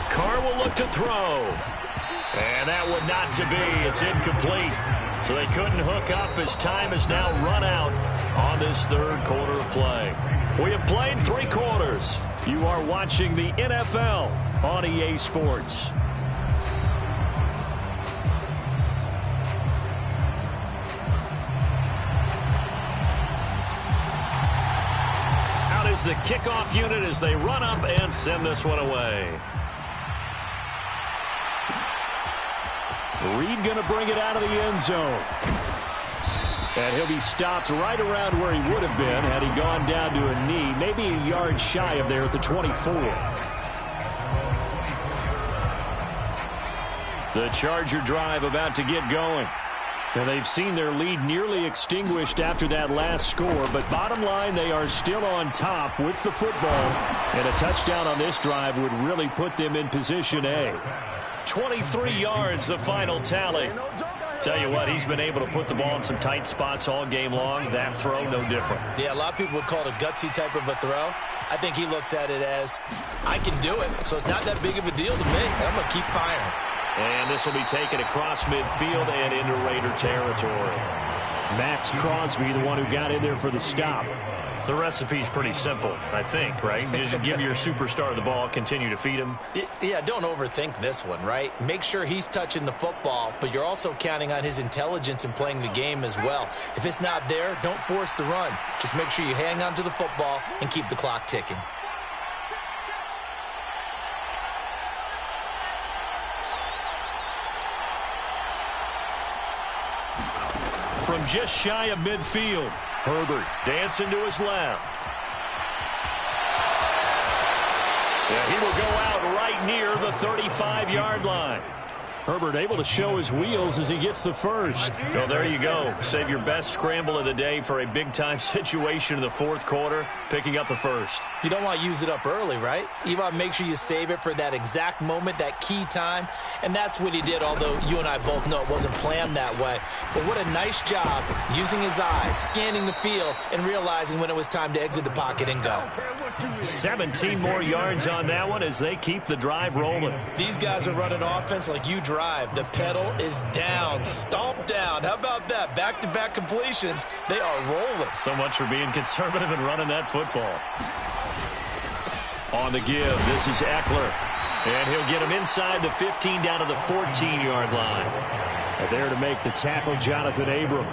Speaker 6: Carr will look to throw. And that one not to be. It's incomplete. So they couldn't hook up as time has now run out on this third quarter of play. We have played 3 quarters. You are watching the NFL on EA Sports. Out is the kickoff unit as they run up and send this one away.
Speaker 5: Reed going to bring it out of the end zone. And he'll be stopped right around where he would have been had he gone down to a knee, maybe a yard shy of there at the 24. The Charger drive about to get going. And they've seen their lead nearly extinguished after that last score, but bottom line, they are still on top with the football. And a touchdown on this drive would really put them in position A.
Speaker 6: 23 yards, the final tally. Tell you what, he's been able to put the ball in some tight spots all game long. That throw, no different.
Speaker 7: Yeah, a lot of people would call it a gutsy type of a throw. I think he looks at it as, I can do it, so it's not that big of a deal to me, and I'm going to keep firing.
Speaker 6: And this will be taken across midfield and into Raider territory.
Speaker 5: Max Crosby, the one who got in there for the stop.
Speaker 6: The recipe's pretty simple, I think, right? Just give your superstar the ball, continue to feed him.
Speaker 7: Yeah, don't overthink this one, right? Make sure he's touching the football, but you're also counting on his intelligence in playing the game as well. If it's not there, don't force the run. Just make sure you hang on to the football and keep the clock ticking.
Speaker 6: From just shy of midfield, Herbert dancing to his left. Yeah, he will go out right near the 35-yard line.
Speaker 5: Herbert able to show his wheels as he gets the first.
Speaker 6: Well, there you go. Save your best scramble of the day for a big-time situation in the fourth quarter, picking up the first.
Speaker 7: You don't want to use it up early, right? You want to make sure you save it for that exact moment, that key time, and that's what he did, although you and I both know it wasn't planned that way. But what a nice job using his eyes, scanning the field, and realizing when it was time to exit the pocket and go.
Speaker 6: 17 more yards on that one as they keep the drive rolling.
Speaker 7: These guys are running offense like you drive. The pedal is down, stomped down. How about that? Back-to-back completions. They are rolling.
Speaker 6: So much for being conservative and running that football. On the give, this is Eckler. And he'll get him inside the 15 down to the 14-yard line.
Speaker 5: And there to make the tackle, Jonathan Abram.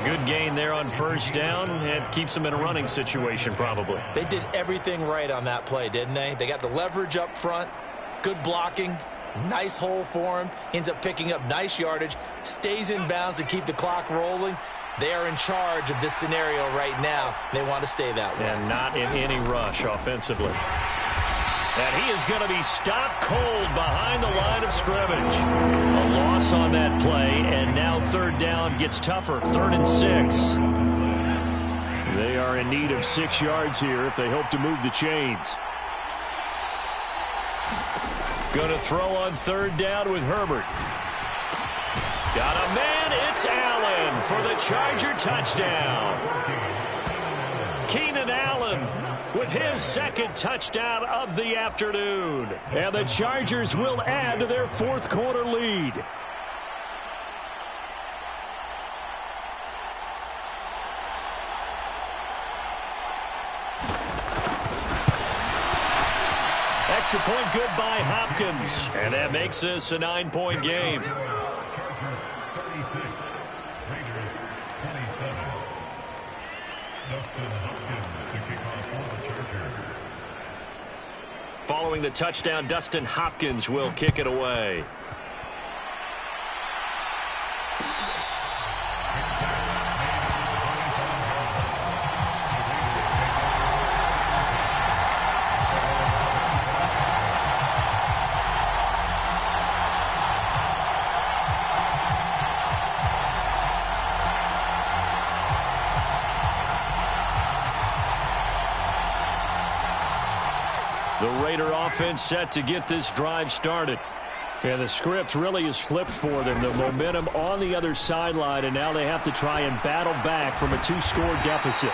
Speaker 6: Good gain there on first down, and keeps them in a running situation probably.
Speaker 7: They did everything right on that play, didn't they? They got the leverage up front, good blocking, Nice hole for him. Ends up picking up nice yardage. Stays in bounds to keep the clock rolling. They are in charge of this scenario right now. They want to stay that way.
Speaker 5: And not in any rush offensively. And he is going to be stopped cold behind the line of scrimmage. A loss on that play, and now third down gets tougher. 3rd and 6. They are in need of 6 yards here if they hope to move the chains. Going to throw on 3rd down with Herbert. Got a man, it's Allen for the Charger touchdown. Keenan Allen with his 2nd touchdown of the afternoon. And the Chargers will add to their 4th quarter lead. Extra point good by Hopkins. And that makes this a 9-point game. Following the touchdown, Dustin Hopkins will kick it away. The Raider offense set to get this drive started. And the script really is flipped for them. The momentum on the other sideline, and now they have to try and battle back from a 2-score deficit.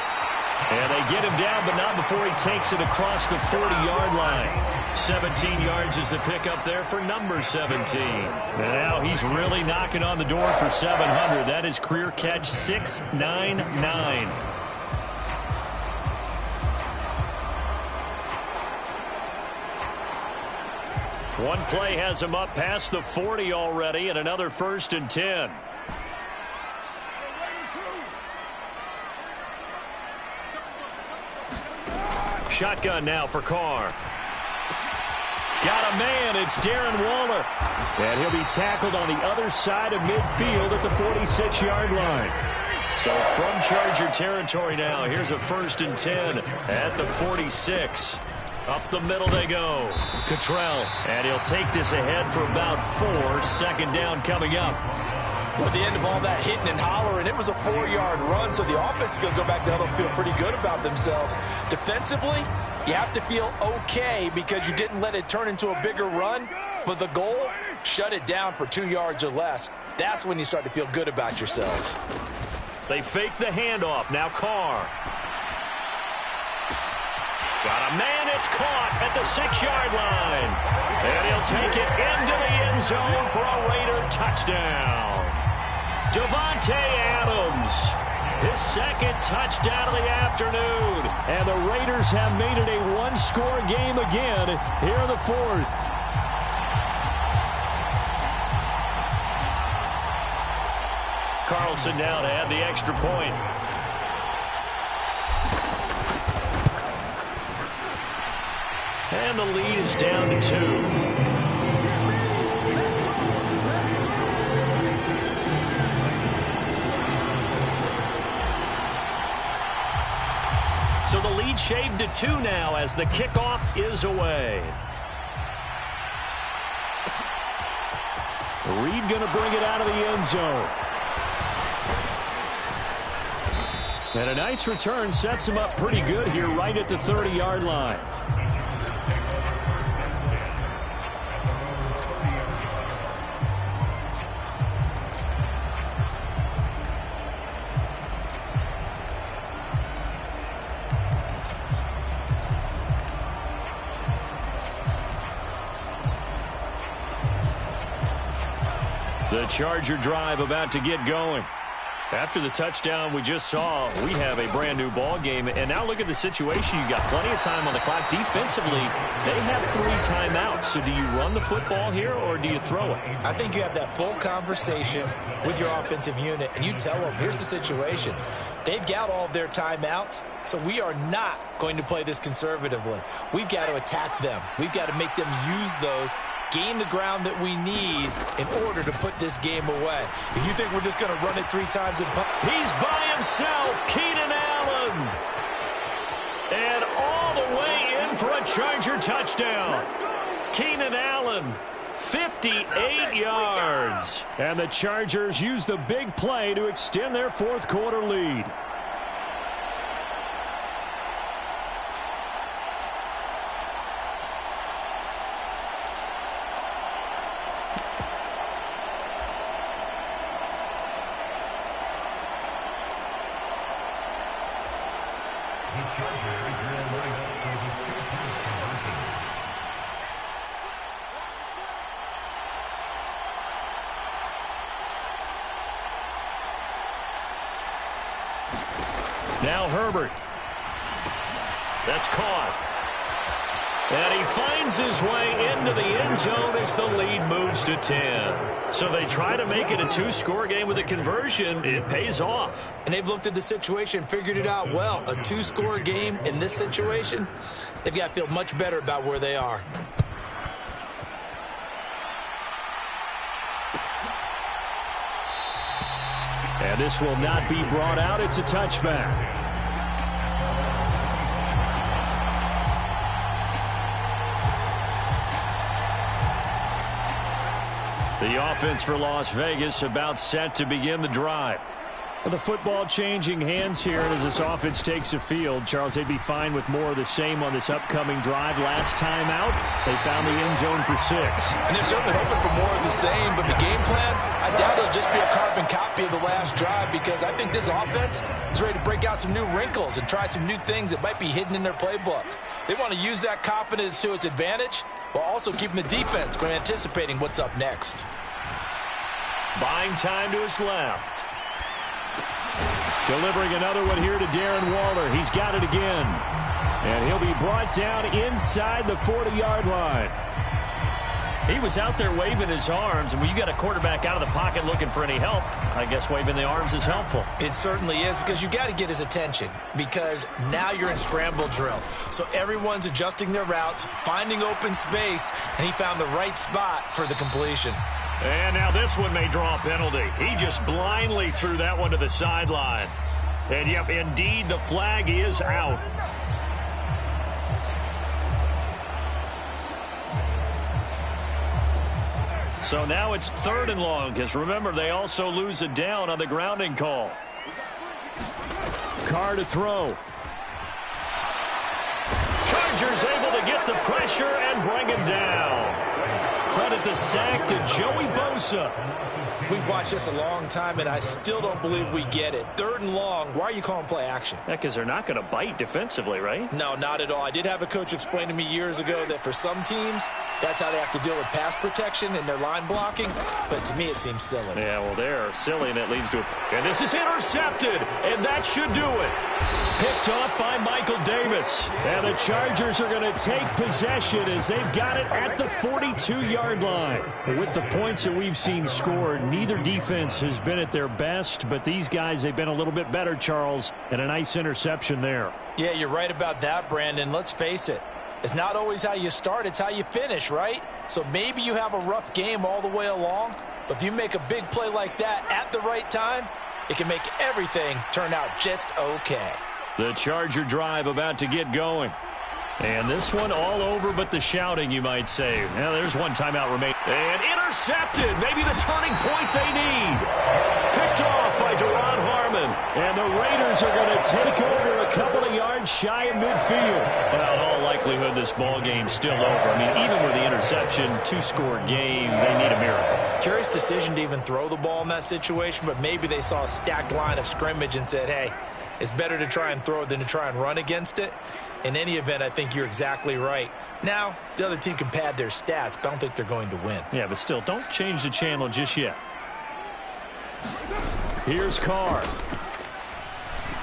Speaker 5: And they get him down, but not before he takes it across the 40-yard line. 17 yards is the pickup there for number 17. And now he's really knocking on the door for 700. That is career catch 699. One play has him up past the 40 already, and another 1st and 10. Shotgun now for Carr. Got a man. It's Darren Waller. And he'll be tackled on the other side of midfield at the 46-yard line. So from Charger territory now, here's a 1st and 10 at the 46. Up the middle they go. Cottrell. And he'll take this ahead for about 4. 2nd down coming up.
Speaker 7: Well, at the end of all that hitting and hollering, it was a 4-yard run, so the offense is going to go back down and feel pretty good about themselves. Defensively, you have to feel okay because you didn't let it turn into a bigger run, but the goal, shut it down for 2 yards or less. That's when you start to feel good about yourselves.
Speaker 5: They fake the handoff. Now Carr. Got a man, it's caught at the 6-yard line. And he'll take it into the end zone for a Raider touchdown. Devontae Adams, his 2nd touchdown of the afternoon. And the Raiders have made it a 1-score game again here in the 4th. Carlson now to add the extra point. And the lead is down to 2. So the lead shaved to 2 now as the kickoff is away. Reed going to bring it out of the end zone. And a nice return sets him up pretty good here right at the 30-yard line. The Charger drive about to get going. After the touchdown we just saw, we have a brand new ball game. And now look at the situation. You got plenty of time on the clock. Defensively, they have 3 timeouts. So do you run the football here or do you throw it?
Speaker 7: I think you have that full conversation with your offensive unit, and you tell them, here's the situation. They've got all of their timeouts, so we are not going to play this conservatively. We've got to attack them. We've got to make them use those gain the ground that we need in order to put this game away. If you think we're just going to run it 3 times and punt.
Speaker 6: He's by himself, Keenan Allen. And all the way in for a Charger touchdown. Keenan Allen, 58 yards.
Speaker 5: And the Chargers use the big play to extend their fourth quarter lead. Now Herbert. That's caught.
Speaker 6: And he finds his way into the end zone as the lead moves to 10.
Speaker 5: So they try to make it a 2-score game with a conversion. It pays off.
Speaker 7: And they've looked at the situation, figured it out well. A 2-score game in this situation, they've got to feel much better about where they are.
Speaker 5: And this will not be brought out. It's a touchback. The offense for Las Vegas about set to begin the drive. Well, the football changing hands here as this offense takes the field. Charles, they'd be fine with more of the same on this upcoming drive. Last time out, they found the end zone for 6.
Speaker 7: And they're certainly hoping for more of the same, but the game plan, I doubt it'll just be a carbon copy of the last drive, because I think this offense is ready to break out some new wrinkles and try some new things that might be hidden in their playbook. They want to use that confidence to its advantage while also keeping the defense from anticipating what's up next.
Speaker 5: Buying time to his left. Delivering another one here to Darren Waller. He's got it again. And he'll be brought down inside the 40-yard line. He was out there waving his arms, and when you got a quarterback out of the pocket looking for any help, I guess waving the arms is helpful.
Speaker 7: It certainly is, because you got to get his attention, because now you're in scramble drill. So everyone's adjusting their routes, finding open space, and he found the right spot for the completion.
Speaker 5: And now this one may draw a penalty. He just blindly threw that one to the sideline. And, yep, indeed, the flag is out. So now it's 3rd and long, because remember, they also lose a down on the grounding call. Carr to throw. Chargers able to get the pressure and bring him down. Credit the sack to Joey Bosa.
Speaker 7: We've watched this a long time, and I still don't believe we get it. 3rd and long, why are you calling play action?
Speaker 5: Yeah, because they're not going to bite defensively, right?
Speaker 7: No, not at all. I did have a coach explain to me years ago that for some teams, that's how they have to deal with pass protection and their line blocking. But to me, it seems silly.
Speaker 5: Yeah, well, they're silly, and that leads to and this is intercepted, and that should do it. Picked off by Michael Davis. And the Chargers are going to take possession as they've got it at the 42-yard line. With the points that we've seen scored, neither defense has been at their best, but these guys, they've been a little bit better, Charles, and a nice interception there.
Speaker 7: Yeah, you're right about that, Brandon. Let's face it. It's not always how you start, it's how you finish, right? So maybe you have a rough game all the way along, but if you make a big play like that at the right time, it can make everything turn out just okay.
Speaker 5: The Charger drive about to get going. And this one all over but the shouting, you might say. Now there's one timeout remaining. And intercepted. Maybe the turning point they need. Picked off by Trahan. And the Raiders are going to take over a couple of yards shy of midfield. Well, in all likelihood, this ball game's still over. I mean, even with the interception, 2-score game, they need a miracle.
Speaker 7: Curious decision to even throw the ball in that situation, but maybe they saw a stacked line of scrimmage and said, hey, it's better to try and throw it than to try and run against it. In any event, I think you're exactly right. Now, the other team can pad their stats, but I don't think they're going to win.
Speaker 5: Yeah, but still, don't change the channel just yet. Here's Carr.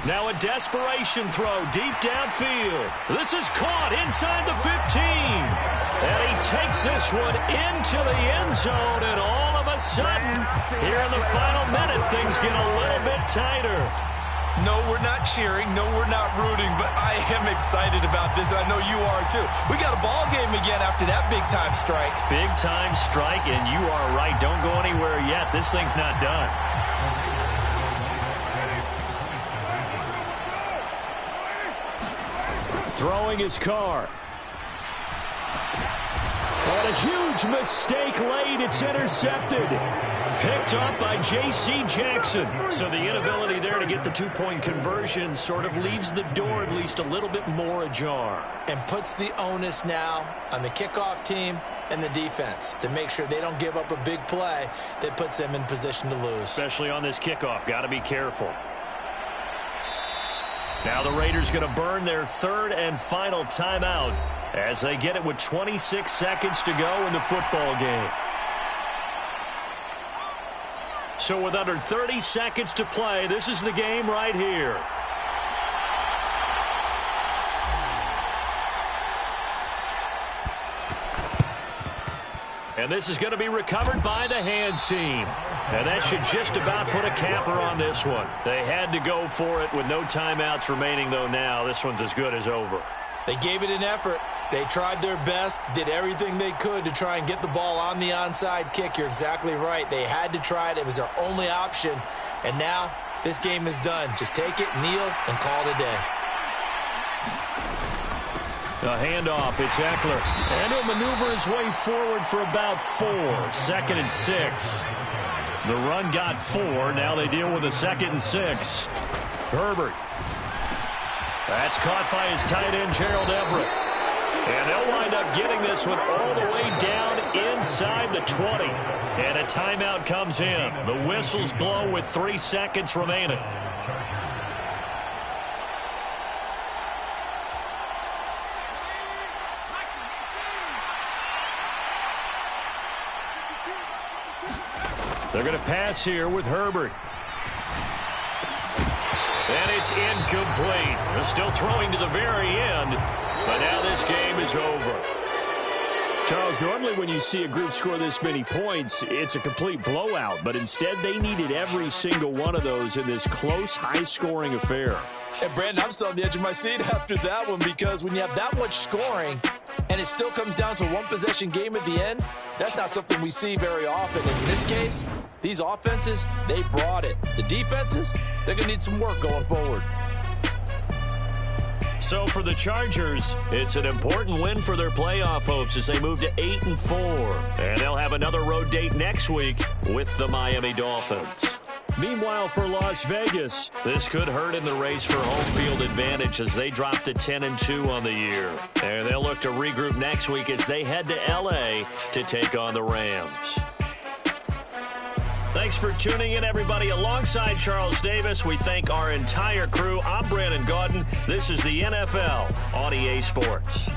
Speaker 5: Now a desperation throw deep downfield. This is caught inside the 15. And he takes this one into the end zone, and all of a sudden, here in the final minute, things get a little bit tighter.
Speaker 7: No, we're not cheering. No, we're not rooting, but I am excited about this, and I know you are too. We got a ball game again after that big-time strike.
Speaker 5: Big-time strike, and you are right. Don't go anywhere yet. This thing's not done. Throwing his car. And a huge mistake late. It's intercepted. Picked up by J.C. Jackson. So the inability there to get the two-point conversion sort of leaves the door at least a little bit more ajar.
Speaker 7: And puts the onus now on the kickoff team and the defense to make sure they don't give up a big play that puts them in position to lose.
Speaker 5: Especially on this kickoff. Got to be careful. Now the Raiders going to burn their third and final timeout as they get it with 26 seconds to go in the football game. So with under 30 seconds to play, this is the game right here. And this is going to be recovered by the hands team. And that should just about put a capper on this one. They had to go for it with no timeouts remaining, though now. This one's as good as over.
Speaker 7: They gave it an effort. They tried their best, did everything they could to try and get the ball on the onside kick. You're exactly right. They had to try it. It was their only option. And now this game is done. Just take it, kneel, and call it a day.
Speaker 5: A handoff. It's Eckler. And he'll maneuver his way forward for about 4. 2nd and 6. The run got 4. Now they deal with a 2nd and 6. Herbert. That's caught by his tight end, Gerald Everett. And they'll wind up getting this one all the way down inside the 20. And a timeout comes in. The whistles blow with 3 seconds remaining. They're going to pass here with Herbert. And it's incomplete. They're still throwing to the very end, but now this game is over. Charles, normally when you see a group score this many points, it's a complete blowout, but instead they needed every single one of those in this close, high-scoring affair.
Speaker 7: And Brandon, I'm still on the edge of my seat after that one, because when you have that much scoring and it still comes down to a one-possession game at the end, that's not something we see very often. In this case, these offenses, they brought it. The defenses, they're going to need some work going forward.
Speaker 5: So for the Chargers, it's an important win for their playoff hopes as they move to 8-4. And they'll have another road date next week with the Miami Dolphins. Meanwhile, for Las Vegas, this could hurt in the race for home field advantage as they drop to 10-2 on the year. And they'll look to regroup next week as they head to L.A. to take on the Rams. Thanks for tuning in, everybody. Alongside Charles Davis, we thank our entire crew. I'm Brandon Gaudin. This is the NFL on EA Sports.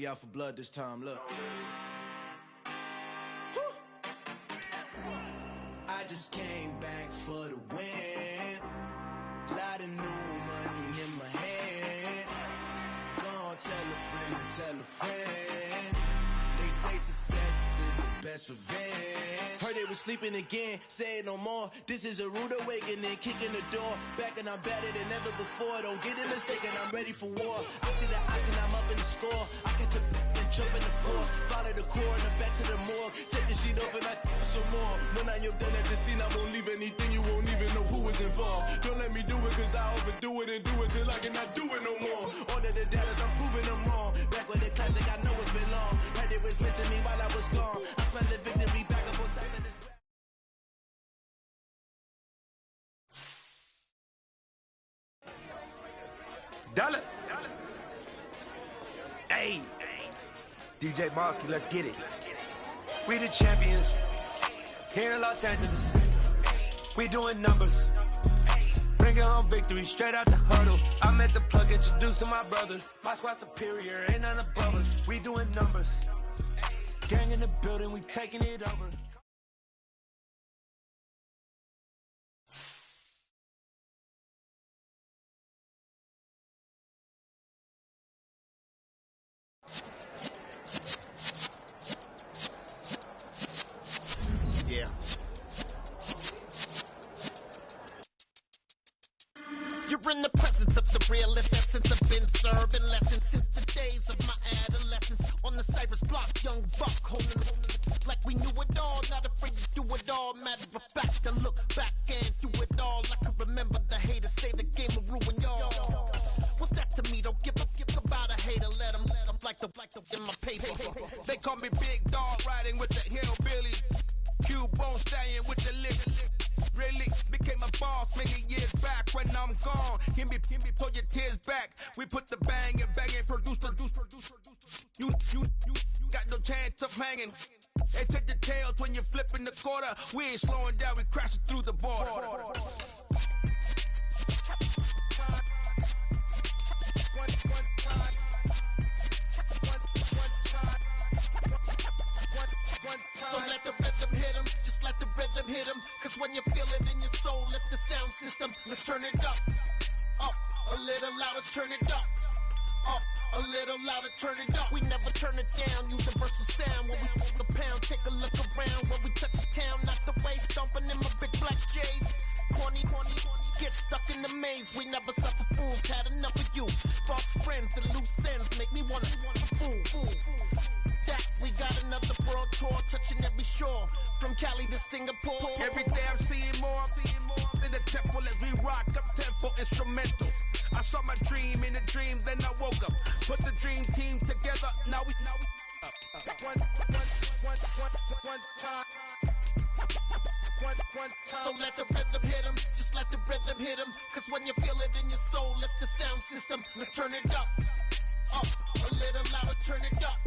Speaker 4: out for blood this time, look. I just came back for the win. Lot of new money in my hand. Go on, tell a friend to tell a friend. They say success is the best revenge. Heard they was sleeping again, say it no more. This is a rude awakening, kicking the door. Back and I'm better than ever before. Don't get it mistaken, I'm ready for war. I see the ox and I'm up in the score. I get to and jump in the course. Follow the core and I'm back to the morgue. Take the sheet off and I some more. When I am done at the scene, I won't leave anything. You won't even know who was involved. Don't let me do it cause I overdo it and do it till I cannot do it no more. All of the doubters, I'm proving them wrong. Back with the classic, I know it's been long. Heard they was missing me while I was gone. I smell the victory back up on type in this.
Speaker 9: Dollar. Hey, DJ Mosky, let's get it. We the champions here in Los Angeles. We doing numbers. Bringing home victory straight out the huddle. I met the plug, introduced to my brothers. My squad superior, ain't none above us. We doing numbers. Gang in the building, we taking it over.
Speaker 4: Yeah.
Speaker 10: You're in the presence of the realest essence. I've been serving lessons since the days of my adolescence. On the Cypress block, young buck holding like we knew it all. Not afraid to do it all. Matter of fact, to look back and do it all. I can remember the haters say the game will ruin y'all. What's that to me? Don't give about a hater. Let them like the in my paper.
Speaker 9: They call me Big Dog, riding with the hillbillies. Q-Bone stallion with the lip. Really became a boss many years back. When I'm gone, can be pull your tears back. We put the bang and produce. You got no chance of hanging. They take the tails when you're flipping the quarter. We ain't slowing down, we crashing through the border.
Speaker 10: So let the rhythm hit him, just let the rhythm hit him. Cause when you feel it in your soul, lift the sound system, let's turn it up. Up, a little louder, turn it up. Up, a little louder, turn it up. We never turn it down, universal sound. When we the pound, take a look around. When we touch the town, not the way, stomping in my big black J's. Corny, get stuck in the maze. We never suffer fools, had enough of you. False friends and loose ends make me wanna fool. That we got another world tour, touching every shore, from Cali to Singapore.
Speaker 9: Every day I'm seeing more in the temple as we rock up tempo instrumentals. I saw my dream in a dream, then I woke up. Put the dream team together, now we up. One time.
Speaker 10: So let the rhythm hit him, just let the rhythm hit him. Cause when you feel it in your soul, lift the sound system, let's turn it up. Up, a little louder, turn it up.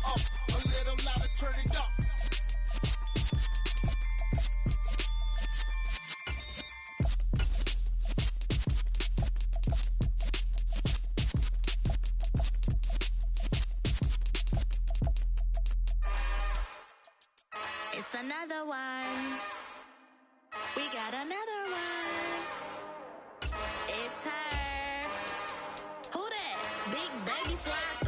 Speaker 10: Up, a little louder, turn it up.
Speaker 11: It's another one. We got another one. It's her. Who that? Big baby slide.